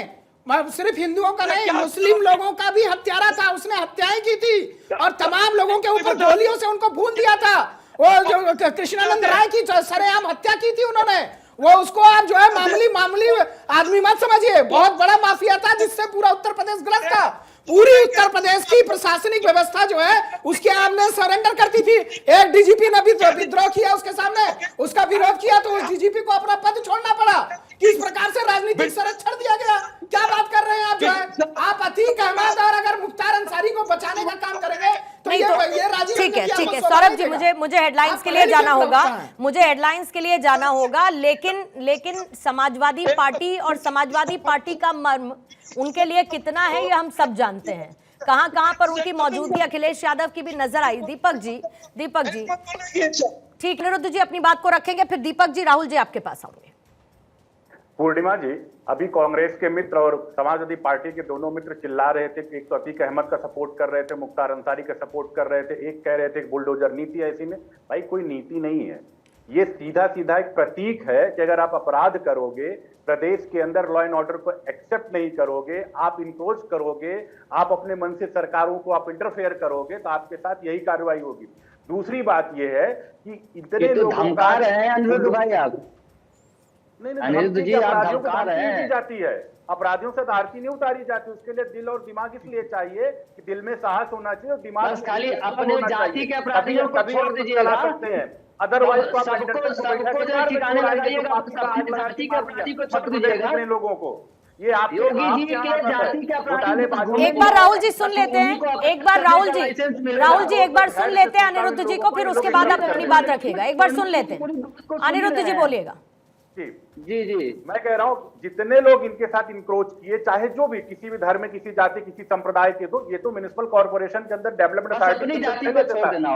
सिर्फ हिंदुओं का नहीं, मुस्लिम लोगों का भी हत्यारा था, उसने हत्याएं की थी और तमाम लोगों के ऊपर गोलियों से उनको भून दिया था। वो जो कृष्णानंद राय की सरेआम हत्या की थी उन्होंने, वो उसको आप जो है मामूली आदमी मत समझिए, बहुत बड़ा माफिया था जिससे पूरा उत्तर प्रदेश ग्रस्त था। पूरी उत्तर प्रदेश की प्रशासनिक व्यवस्था जो है उसके आपने सरेंडर करती थी। एक डीजीपी ने भी विद्रोह किया उसके सामने, उसका विरोध किया तो उस डीजीपी को अपना पद छोड़ना पड़ा। किस प्रकार से राजनीतिक संरक्षण दिया गया? क्या बात कर रहे हैं आप? जो है आप अतीक अहमद और अगर मुख्तार अंसारी को बचाने का काम करेंगे तो ये राजी। ठीक है सौरभ जी, मुझे हेडलाइंस के लिए जाना होगा, लेकिन समाजवादी पार्टी और समाजवादी पार्टी का मर्म उनके लिए कितना है ये हम सब जानते हैं। कहां पर उनकी मौजूदगी अखिलेश यादव की भी नजर आई। दीपक जी ठीक, अनिरुद्ध जी अपनी बात को रखेंगे, फिर दीपक जी, राहुल जी आपके पास आऊंगे। पूर्णिमा जी, अभी कांग्रेस के मित्र और समाजवादी पार्टी के दोनों मित्र चिल्ला रहे थे कि एक तो अतीक अहमद का सपोर्ट कर रहे थे, मुख्तार अंसारी का सपोर्ट कर रहे थे, एक कह रहे थे कि बुलडोजर नीति है। ऐसी में भाई कोई नीति नहीं है, ये सीधा एक प्रतीक है कि अगर आप अपराध करोगे, प्रदेश के अंदर लॉ एंड ऑर्डर को एक्सेप्ट नहीं करोगे, आप इंक्रोच करोगे, आप अपने मन से सरकारों को आप इंटरफेयर करोगे, तो आपके साथ यही कार्रवाई होगी। दूसरी बात यह है कि इतने लोग धमका रहे हैं अनिरुद्ध भाई आप। नहीं, अपराधियों से जाती है, अपराधियों से आरती नहीं उतारी जाती। उसके लिए दिल और दिमाग इसलिए चाहिए कि दिल में साहस होना चाहिए और दिमाग खाली अपने जाति के अपराधियों को छोड़ दीजिएगा, सकते हैं। अदरवाइज तो लोगों को ये आप योगी जी के जाति के अपराधी। एक बार राहुल जी सुन लेते हैं, एक बार राहुल जी एक बार सुन लेते हैं अनिरुद्ध जी को, फिर उसके बाद आप अपनी बात रखिएगा। एक बार सुन लेते हैं, अनिरुद्ध जी बोलिएगा। जी मैं कह रहा हूं जितने लोग इनके साथ इंक्रोच किए, चाहे जो भी किसी भी धर्म, किसी जाति, किसी संप्रदाय के, तो ये तो म्युनिसिपल कॉर्पोरेशन के अंदर डेवलपमेंट अथॉरिटी,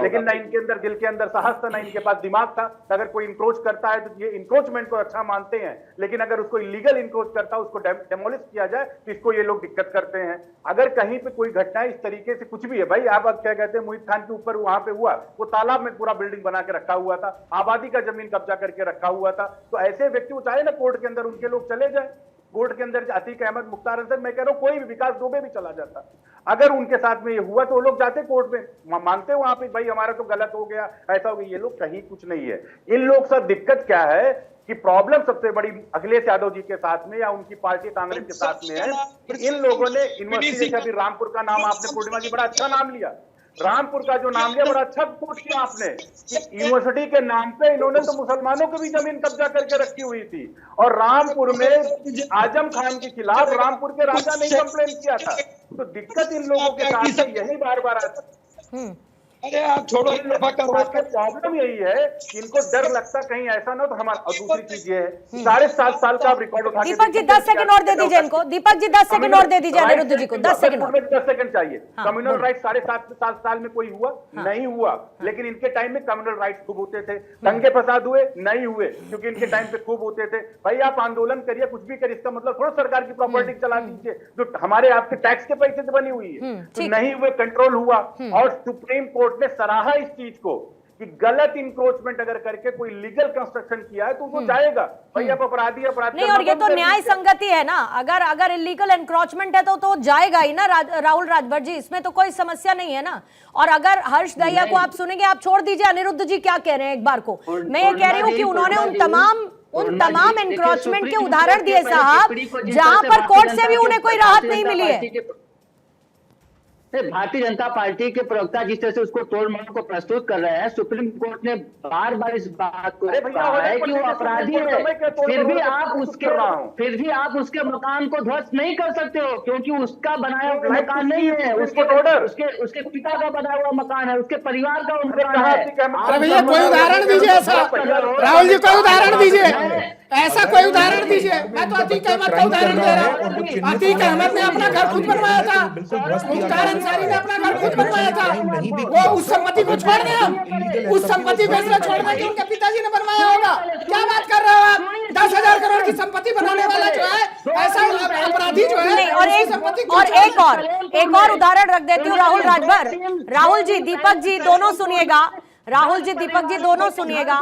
लेकिन ना इनके अंदर दिल के अंदर साहस था, ना इनके पास दिमाग था। अगर कोई इंक्रोच करता है तो ये इंक्रोचमेंट को अच्छा मानते हैं, लेकिन अगर उसको इलीगल इंक्रोच करता है, उसको डेमोलिश किया जाए, तो इसको ये लोग दिक्कत करते हैं। अगर कहीं पे कोई घटना इस तरीके से कुछ भी है, भाई आप क्या कहते हैं, मोहित खान के ऊपर वहां पे हुआ, वो तालाब में पूरा बिल्डिंग बना के रखा हुआ था, आबादी का जमीन कब्जा करके रखा हुआ था, तो ऐसे व्यक्ति चाहे ना कोर्ट के अंदर उनके लोग चले जाए, कोर्ट के अंदर अतीक अहमद, मुख्तार अंसारी, मैं कह रहा हूं कोई भी, विकास दुबे भी चला जाता, अगर उनके साथ में ये हुआ तो वो लोग जाते कोर्ट में, मांगते वहां पे भाई हमारा तो गलत हो गया, ऐसा हो गया। ये लोग कहीं कुछ नहीं है। इन लोग से दिक्कत क्या है कि प्रॉब्लम सबसे बड़ी अखिलेश यादव जी के साथ में या उनकी पार्टी कांग्रेस के साथ में है कि इन लोगों ने यूनिवर्सिटी, जैसे अभी रामपुर का नाम आपने, पूर्णिमा जी बड़ा अच्छा नाम लिया, रामपुर का जो नाम लिया बड़ा अच्छा कोट किया आपने कि यूनिवर्सिटी के नाम पे इन्होंने तो मुसलमानों की भी जमीन कब्जा करके रखी हुई थी, और रामपुर में आजम खान के खिलाफ रामपुर के राजा ने कंप्लेन किया था। तो दिक्कत इन लोगों के साथ यही बार बार आता है। अरे आप छोड़ो, प्रॉब्लम यही है कि इनको डर लगता कहीं ऐसा ना, तो हमारा। और दूसरी चीज ये है 7.5 साल का आप रिकॉर्ड उठा, दीपक जी 10 सेकंड और दे दीजिए इनको, दीपक जी 10 सेकंड और दे दीजिए अनिरुद्ध जी को, 10 सेकंड और। 10 सेकंड चाहिए। कम्युनल राइट 7.5 साल में कोई हुआ नहीं हुआ, लेकिन इनके टाइम में कम्युनल राइट खूब होते थे। दंगे फसाद हुए नहीं हुए, क्योंकि इनके टाइम पे खूब होते थे। भाई आप आंदोलन करिए, कुछ भी करिए, इसका मतलब थोड़ा सरकार की प्रॉपर्टी चला दीजिए जो हमारे आपके टैक्स के पैसे से बनी हुई है। तो नहीं हुए, कंट्रोल हुआ, और सुप्रीम कोर्ट ने सराहा इस चीज को कि गलत इंक्रोचमेंट अगर करके कोई लीगल कंस्ट्रक्शन किया है तो वो जाएगा। भाई आप अपराधी नहीं, और ये तो न्याय संगति है ना, अगर इलीगल एनक्रोचमेंट है तो जाएगा ही ना राहुल राजभर जी, इसमें तो कोई समस्या नहीं है ना। और अगर हर्ष दहिया को आप सुनेंगे, आप छोड़ दीजिए अनिरुद्ध जी क्या कह रहे हैं एक बार को, मैं ये कह रही हूँ कि उन्होंने उन तमाम एनक्रोचमेंट के उदाहरण दिए साहब, जहां पर कोर्ट से भी उन्हें कोई राहत नहीं मिली है। भारतीय जनता पार्टी के प्रवक्ता जिस तरह से उसको तोड़ मोड़ को प्रस्तुत कर रहे हैं, सुप्रीम कोर्ट ने बार बार इस बात को कहा है कि वो अपराधी है, फिर भी आप उसके मकान को ध्वस्त नहीं कर सकते हो, क्योंकि उसका बनाया हुआ मकान नहीं है, उसके पिता का बनाया हुआ मकान है, उसके परिवार का मकान है। अरे भैया कोई उदाहरण दीजिए ऐसा, राहुल जी कोई उदाहरण दीजिए, ऐसा कोई उदाहरण दीजिए। मैं तो अतीक अहमद का उदाहरण दे रहा हूँ। अतीक अहमद ने अपना घर खुद बनवाया था, मुख्तार अंसारी ने अपना घर खुद बनवाया था, वो उस संपत्ति को छोड़ दें, उस संपत्ति को इसलिए छोड़ दें कि उनके पिताजी ने बनवाया होगा। क्या बात कर रहे हो आप? 10,000 करोड़ की संपत्ति बनाने वाला जो है ऐसा अपराधी जो है, और एक और उदाहरण रख देती हूँ राहुल राजभर। राहुल जी, दीपक जी दोनों सुनिएगा, राहुल जी, दीपक जी दोनों सुनिएगा।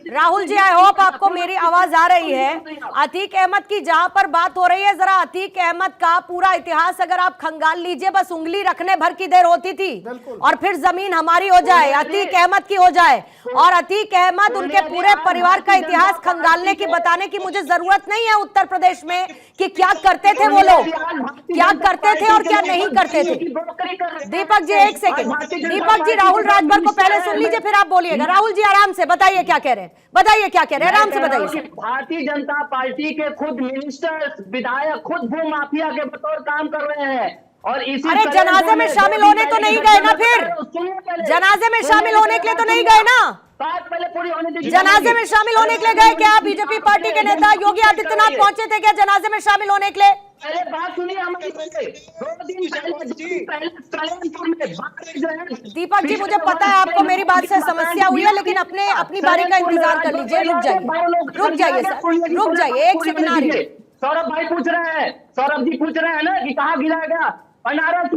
राहुल जी, आई होप आपको मेरी आवाज आ रही है। अतीक अहमद की जहां पर बात हो रही है, जरा अतीक अहमद का पूरा इतिहास अगर आप खंगाल लीजिए, बस उंगली रखने भर की देर होती थी और फिर जमीन हमारी हो जाए, अतीक अहमद की हो जाए। और अतीक अहमद, उनके पूरे परिवार का इतिहास खंगालने की, बताने की मुझे जरूरत नहीं है उत्तर प्रदेश में कि क्या करते थे वो लोग, क्या करते थे और क्या नहीं करते थे। दीपक जी एक सेकेंड, दीपक जी राहुल राजभर को पहले सुन लीजिए, फिर आप बोलिएगा। राहुल जी आराम से बताइए क्या कह रहे हैं, बताइए क्या कह रहे हैं, आराम से बताइए। भारतीय जनता पार्टी के खुद मिनिस्टर्स, विधायक खुद भू माफिया के बतौर काम कर रहे हैं, और इसी अरे जनाजे में शामिल होने तो नहीं गए ना, फिर जनाजे में शामिल होने के लिए तो नहीं गए ना, बात पहले पूरी होने दीजिए। जनाजे में शामिल होने के लिए गए क्या? बीजेपी पार्टी के नेता योगी आदित्यनाथ पहुंचे थे क्या जनाजे में शामिल होने के लिए? पहले बात सुनिए हमारी, 2 दिन पहले दीपक जी मुझे पता है आपको मेरी बात से समस्या हुई है, लेकिन अपनी बारी का इंतजार कर लीजिए। रुक जाइए सर, रुक जाइए, एक सेकंड आ रही है। सौरभ भाई पूछ रहे हैं, सौरभ जी पूछ रहे हैं ना कि कहाँ गिरा गया। बनारस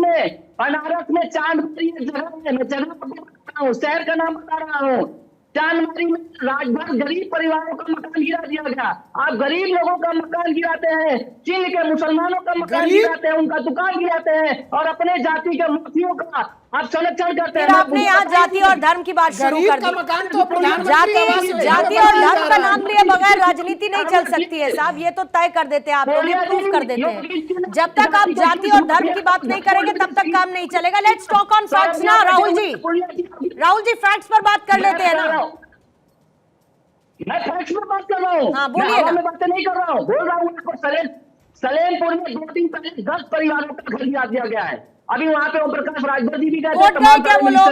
में चांदमारी जगह है, मैं जगह बता रहा हूँ, शहर का नाम बता रहा हूँ। चांदमारी में राजभर गरीब परिवारों का मकान गिरा दिया गया। आप गरीब लोगों का मकान गिराते हैं, चीन के मुसलमानों का मकान गिराते हैं, उनका दुकान गिराते हैं, और अपने जाति के मुफ्तियों का आप संरक्षण करते हैं। आपने यहाँ जाति और धर्म की बात शुरू कर दी। जाति और धर्म का नाम लिए बगैर राजनीति नहीं चल सकती है साहब, ये तो तय कर देते हैं आप लोग, प्रूफ कर देते हैं। जब तक आप जाति और धर्म की बात नहीं करेंगे तब तक काम नहीं चलेगा। लेट्स टॉक ऑन फैक्ट्स ना राहुल जी फैक्ट्स पर बात कर लेते हैं ना। मैं फैक्ट्स पर बात कर रहा हूँ, हाँ बोलिए ना। मैं बातें नहीं कर रहा हूँ, बोल रहा हूँ आपको। सलेमपुर में 2 दिन पहले 10 परिवारों का घर गिरा दिया गया है। अभी वहाँ पे ओम प्रकाश राजभर जी भी गए, कोर्ट गए क्या वो लोग?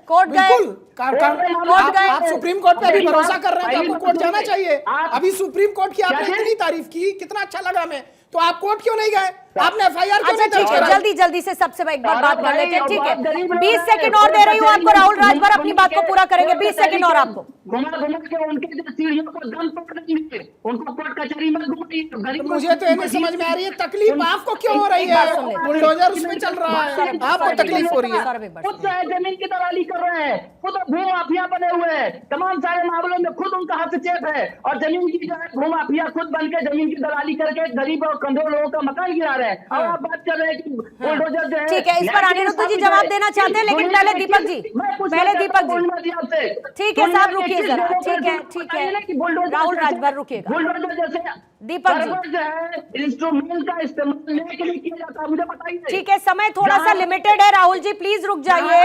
कोर्ट गए, आप सुप्रीम कोर्ट पे अभी भरोसा कर रहे हैं, आपको कोर्ट जाना चाहिए। अभी सुप्रीम कोर्ट की आपने इतनी तारीफ की, कितना अच्छा लगा हमें, तो आप कोर्ट क्यों नहीं गए? आपने एफआईआर क्यों अच्छा नहीं दर्ज ठीक है, कराई? जल्दी जल्दी से सबसे एक बार बात कर लेते हैं, ठीक है। गरीब लोग 20 हैं, सेकंड और दे रही हूँ आपको राहुल राजभर, अपनी बात को पूरा करेंगे। 20 सेकंड और आपको। घुमा घुमा के उनके जो सीढ़ियों को दम तोड़ देंगे, उनको कोर्ट कचहरी में घुमाइए। तो मुझे तो ये नहीं समझ में आ रही है तकलीफ आपको क्यों हो रही एक बात सुन है? लेते हैं। बुलडोजर उसमें चल रहा है, आपको तकलीफ हो रही है। सौरभ एक बार खुद जो है जमीन की दलाली कर रहे हैं, खुद भू माफिया बने हुए हैं, तमाम सारे मामलों में खुद उनका हस्तक्षेप है, और जमीन की जो है भू माफिया खुद बन के जमीन की दलाली करके गरीब और कमजोर लोगों का मकान गिरा रहे हैं। अब आप बात कर रहे हैं कि बुलडोजर जो है, ठीक है, इस पर अनिरुद्ध जी जवाब देना चाहते हैं, लेकिन पहले दीपक जी, पहले दीपक जी। ठीक है साहब, रुकिए जरा, ठीक है ठीक है, राहुल राजभर रुकिएगा। बुलडोजर जैसे दीपक जी। सर्वर जो है इंस्ट्रूमेंट का इस्तेमाल लेने के लिए किया जाता है, मुझे बताइए। ठीक है, समय थोड़ा सा लिमिटेड है, राहुल जी प्लीज रुक जाइए।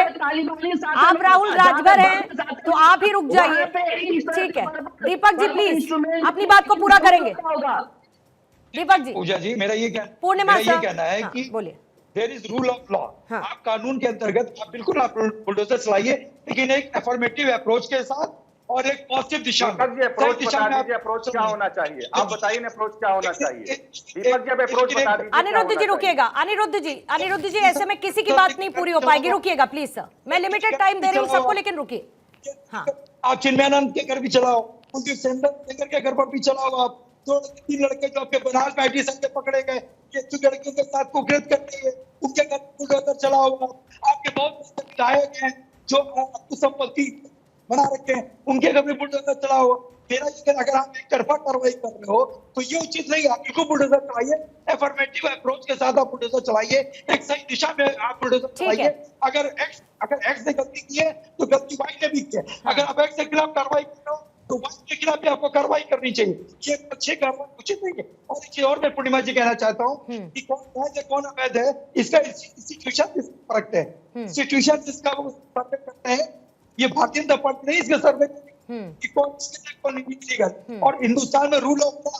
आप राहुल राजभर हैं तो आप ही रुक जाइए, ठीक है। दीपक जी प्लीज अपनी बात को पूरा करेंगे। दीपक जी। पूजा जी, मेरा ये पूर्णिमा ये कहना है हाँ, कि बोलिए। There is rule of law. हाँ। आप कानून के अंतर्गत आप बिल्कुल आप बुलडोजर चलाइए, लेकिन एक अफर्मेटिव अप्रोच के साथ और एक पॉजिटिव दिशा में। दीपक जी अप्रोच बता दीजिए, अप्रोच क्या होना चाहिए? आप बताइए ना अप्रोच क्या होना चाहिए। दीपक जी अब अप्रोच बता दीजिए। अनिरुद्ध जी रुकिएगा, अनिरुद्ध जी ऐसे में किसी की बात नहीं पूरी हो पाएगी, रुकिएगा प्लीज सर, मैं लिमिटेड टाइम दे रही हूँ सबको, लेकिन रुकिए। हाँ, आप चिन्मयानंद के घर भी चलाओ, उनके सेंटर के घर पर भी चलाओ। आप 2-3 लड़के जो आपके बनारस में आईटी सेल के पकड़े गए, ये जो लड़कियों के साथ कुकृत करते हैं, उनके घर बुलडोजर चलाओ। आपके बहुत विधायक हैं जो आपको संपत्ति बना रखे हैं, उनके घर में बुलडोजर चलाओ। मेरा ये कहना, अगर आप एक तरफा कार्रवाई कर रहे हो तो ये उचित नहीं। आप बिल्कुल बुलडोजर चलाइए, अफर्मेटिव अप्रोच के साथ आप बुलडोजर चलाइए, एक सही दिशा में आप बुलडोजर चलाइए। अगर एक्स ने गलती की है तो गलती वाई ने भी की है। अगर आप एक्स के खिलाफ कार्रवाई कर रहे हो तो वाई के खिलाफ भी आपको कार्रवाई करनी चाहिए। ये अच्छी कार्रवाई उचित नहीं है। और एक चीज और मैं पूर्णिमा जी कहना चाहता हूँ कि कौन वैध है कौन अवैध है, इसका इंस्टीट्यूशन फर्क है। इंस्टीट्यूशन जिसका वो सर्वे करते हैं, ये भारतीय जनता पार्टी नहीं इसका सर्वे कि कौन इलीगल। और हिंदुस्तान में रूल ऑफ लॉ,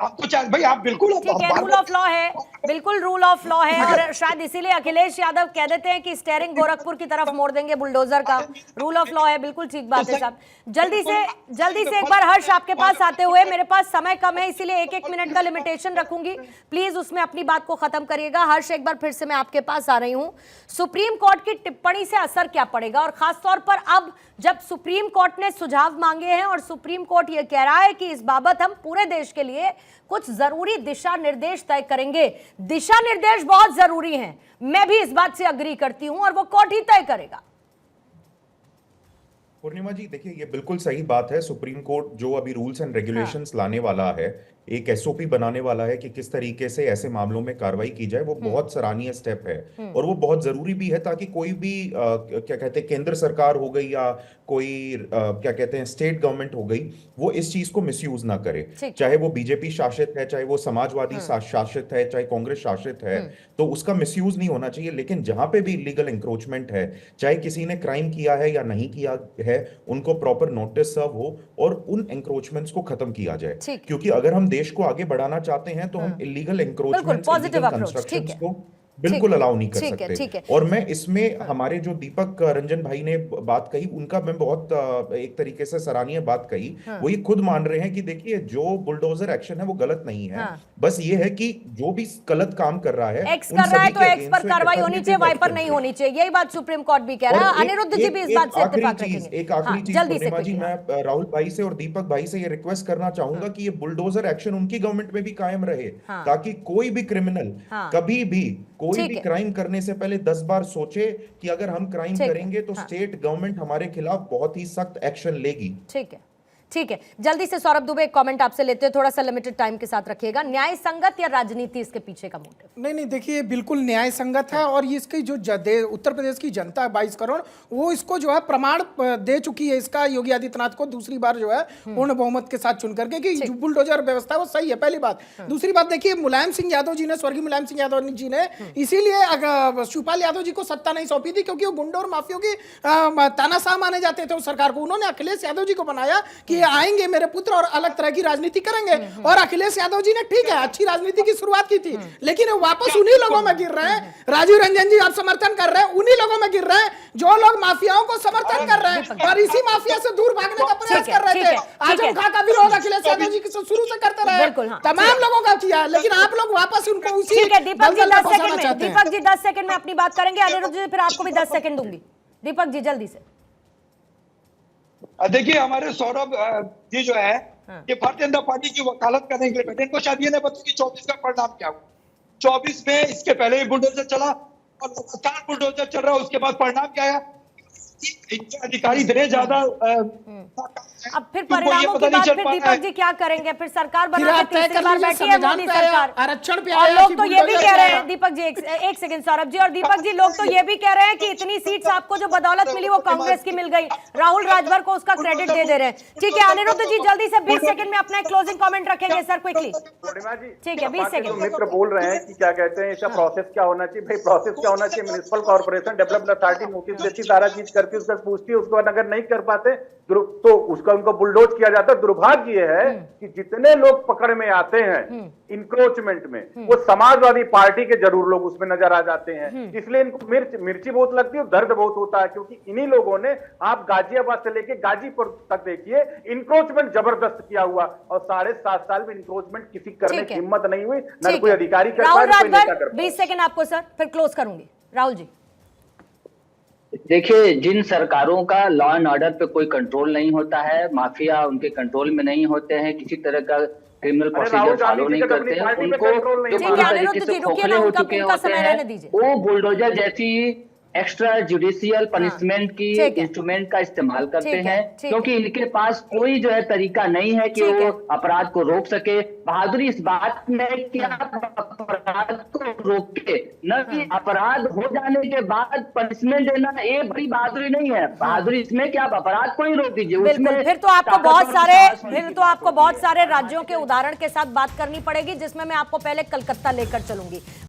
आपको चाहे भाई आप बिल्कुल ठीक है, रूल ऑफ लॉ है, बिल्कुल रूल ऑफ लॉ है, और शायद इसीलिए अखिलेश यादव कह देते हैं कि स्टेयरिंग गोरखपुर की तरफ मोड़ देंगे बुलडोजर का। रूल ऑफ लॉ है, बिल्कुल ठीक बात है साहब। जल्दी से एक बार हर्ष आपके पास आते हुए, मेरे पास समय कम है इसलिए 1-1 मिनट का लिमिटेशन रखूंगी, प्लीज उसमें अपनी बात को खत्म करिएगा। हर्ष एक बार फिर से मैं आपके पास आ रही हूं, सुप्रीम कोर्ट की टिप्पणी से असर क्या पड़ेगा, और खासतौर पर अब जब सुप्रीम कोर्ट ने सुझाव मांगे हैं और सुप्रीम कोर्ट यह कह रहा है कि इस बाबत हम पूरे देश के लिए कुछ जरूरी दिशा निर्देश तय करेंगे। दिशा निर्देश बहुत जरूरी हैं, मैं भी इस बात से अग्री करती हूं, और वो कोर्ट ही तय करेगा। पूर्णिमा जी देखिए, ये बिल्कुल सही बात है। सुप्रीम कोर्ट जो अभी रूल्स एंड रेगुलेशंस लाने वाला है, एक एसओपी बनाने वाला है कि किस तरीके से ऐसे मामलों में कार्रवाई की जाए, वो बहुत सराहनीय स्टेप है और वो बहुत जरूरी भी है, ताकि कोई भी क्या कहते हैं केंद्र सरकार हो गई या कोई क्या कहते हैं स्टेट गवर्नमेंट हो गई, वो इस चीज को मिसयूज ना करे। चाहे वो बीजेपी शासित है, चाहे वो समाजवादी शासित है, चाहे कांग्रेस शासित है, तो उसका मिसयूज नहीं होना चाहिए। लेकिन जहां पे भी इलीगल एंक्रोचमेंट है, चाहे किसी ने क्राइम किया है या नहीं किया है, उनको प्रॉपर नोटिस सर्व हो और उन एंक्रोचमेंट्स को खत्म किया जाए। क्योंकि अगर हम देश को आगे बढ़ाना चाहते हैं तो हम इलीगल एंक्रोचमेंट, इलीगल कंस्ट्रक्शंस को बिल्कुल अलाउ नहीं कर सकते। और मैं इसमें हमारे जो दीपक रंजन भाई ने बात कही, उनका मैं बहुत एक तरीके से सराहनीय बात कही। वो ये खुद मान रहे हैं कि देखिए जो बुलडोजर एक्शन है वो गलत नहीं है, बस ये है कि जो भी गलत काम कर रहा है, एक्स कर रहा है तो एक्स पर कार्रवाई होनी चाहिए, वाई पर नहीं होनी चाहिए। यही बात सुप्रीम कोर्ट भी कह रहा है। अनिरुद्ध जी भी इस बात से इत्तेफाक रखेंगे। एक आखिरी चीज पूर्णिमा जी, मैं राहुल भाई से और दीपक भाई से ये रिक्वेस्ट करना चाहूंगा कि ये बुलडोजर एक्शन उनकी गवर्नमेंट में भी कायम रहे, ताकि कोई भी क्रिमिनल कभी भी कोई भी क्राइम करने से पहले 10 बार सोचे कि अगर हम क्राइम करेंगे तो स्टेट गवर्नमेंट हमारे खिलाफ बहुत ही सख्त एक्शन लेगी। ठीक है, ठीक है। जल्दी से सौरभ दुबे एक कमेंट आपसे लेते हैं, थोड़ा सा लिमिटेड टाइम के साथ रखिएगा। न्याय संगत या राजनीति इसके पीछे का मोटिव? नहीं, देखिए बिल्कुल न्याय संगत है, और ये इसकी जो उत्तर प्रदेश की जनता है 22 करोड़, वो इसको जो है प्रमाण दे चुकी है इसका योगी आदित्यनाथ को दूसरी बार जो है पूर्ण बहुमत के साथ चुन करके कि बुलडोजर व्यवस्था वो सही है, पहली बात। दूसरी बात देखिए, मुलायम सिंह यादव जी ने, स्वर्गीय मुलायम सिंह यादव जी ने इसीलिए शिवपाल यादव जी को सत्ता नहीं सौंपी थी, क्योंकि वो गुंडों और माफियों की तानाशाह माने जाते थे उस सरकार को। उन्होंने अखिलेश यादव जी को बनाया कि ये आएंगे मेरे पुत्र और अलग तरह की राजनीति करेंगे। और अखिलेश यादव जी ने ठीक है अच्छी राजनीति की शुरुआत की थी, लेकिन वो वापस उन्हीं लोगों में गिर रहे हैं। राजीव रंजन जी आप समर्थन कर रहे हैं, उन्हीं लोगों में गिर रहे हैं जो लोग माफियाओं को समर्थन कर रहे हैं और इसी माफिया से दूर भागने का प्रयास कर रहे थे। आजम खां का विरोध अखिलेश यादव जी शुरू से करते रहे, तमाम लोगों का किया, लेकिन आप लोग वापस उनको उसी ठीक है दीपक जी 10 सेकंड में, चाहते हैं। दीपक जी 10 सेकंड में अपनी बात करेंगे, अनिरुद्ध जी फिर आपको भी 10 सेकंड दूंगी। दीपक जी जल्दी से। देखिए हमारे सौरभ जी जो है ये भारतीय जनता पार्टी की वकालत करने के लिए बैठे, इनको शायद ये नहीं पता कि 24 का परिणाम क्या हुआ। 24 में इसके पहले भी बुलडोजर चला और लगातार बुलडोजर चल रहा है, उसके बाद परिणाम क्या आया? इनके अधिकारी इतने ज्यादा अब फिर परिणामों की बात फिर दीपक जी क्या करेंगे? फिर सरकार बना के तीसरी बार बैठी है मोदी सरकार, आरक्षण पे और लोग तो ये भी कह रहे हैं, दीपक जी एक सेकंड सौरभ जी, और दीपक जी लोग तो ये भी कह रहे हैं कि इतनी सीट्स आपको जो बदौलत मिली वो कांग्रेस की मिल गई, राहुल राजभर को उसका क्रेडिट दे रहे हैं। ठीक है अनिरुद्ध जी जल्दी से 20 सेकंड में अपना क्लोजिंग कमेंट रखेंगे सर क्विकली। पूर्णिमा जी ठीक है 20 सेकंड। मित्र बोल रहे हैं कि क्या कहते हैं इसका प्रोसेस क्या होना चाहिए। भाई प्रोसेस क्या होना चाहिए? Municipal corporation development authority notice देती, सारा चीज करती, उसका पूछती है, उसको अगर नहीं कर पाते तो उसका उनको बुलडोज किया जाता है। दुर्भाग्य ये है कि जितने लोग पकड़ में आते हैं इंक्रोचमेंट में, वो समाजवादी पार्टी के जरूर लोग उसमें नजर आ जाते हैं। इसलिए इनको मिर्ची बहुत लगती है, दर्द बहुत होता है, क्योंकि इन्हीं लोगों ने आप गाजियाबाद से लेके गाजीपुर तक देखिए इंक्रोचमेंट जबरदस्त किया हुआ, और 7.5 साल में इंक्रोचमेंट किसी करने की हिम्मत नहीं हुई, न कोई अधिकारी कर पाया, न कोई नेता कर पाया। 20 सेकंड आपको सर, फिर क्लोज करूंगी। राहुल जी देखिए, जिन सरकारों का लॉ एंड ऑर्डर पे कोई कंट्रोल नहीं होता है, माफिया उनके कंट्रोल में नहीं होते हैं, किसी तरह का क्रिमिनल प्रोसीजर फॉलो नहीं करते हैं, उनको जो पूरी तरीके से खोखले हो चुके होते हैं, वो बुलडोजर जैसी एक्स्ट्रा जुडिशियल पनिशमेंट की इंस्ट्रूमेंट का इस्तेमाल करते हैं, क्योंकि इनके पास कोई जो है तरीका नहीं है कि वो अपराध को रोक सके। बहादुरी इस बात में कि आप अपराध को रोके, न कि अपराध हो जाने के बाद पनिशमेंट देना, ये बड़ी बहादुरी नहीं है। बहादुरी इसमें कि आप अपराध को ही रोक दीजिए। बिल्कुल, फिर तो आपको बहुत सारे राज्यों के उदाहरण के साथ बात करनी पड़ेगी, जिसमें मैं आपको पहले कलकत्ता लेकर चलूंगी।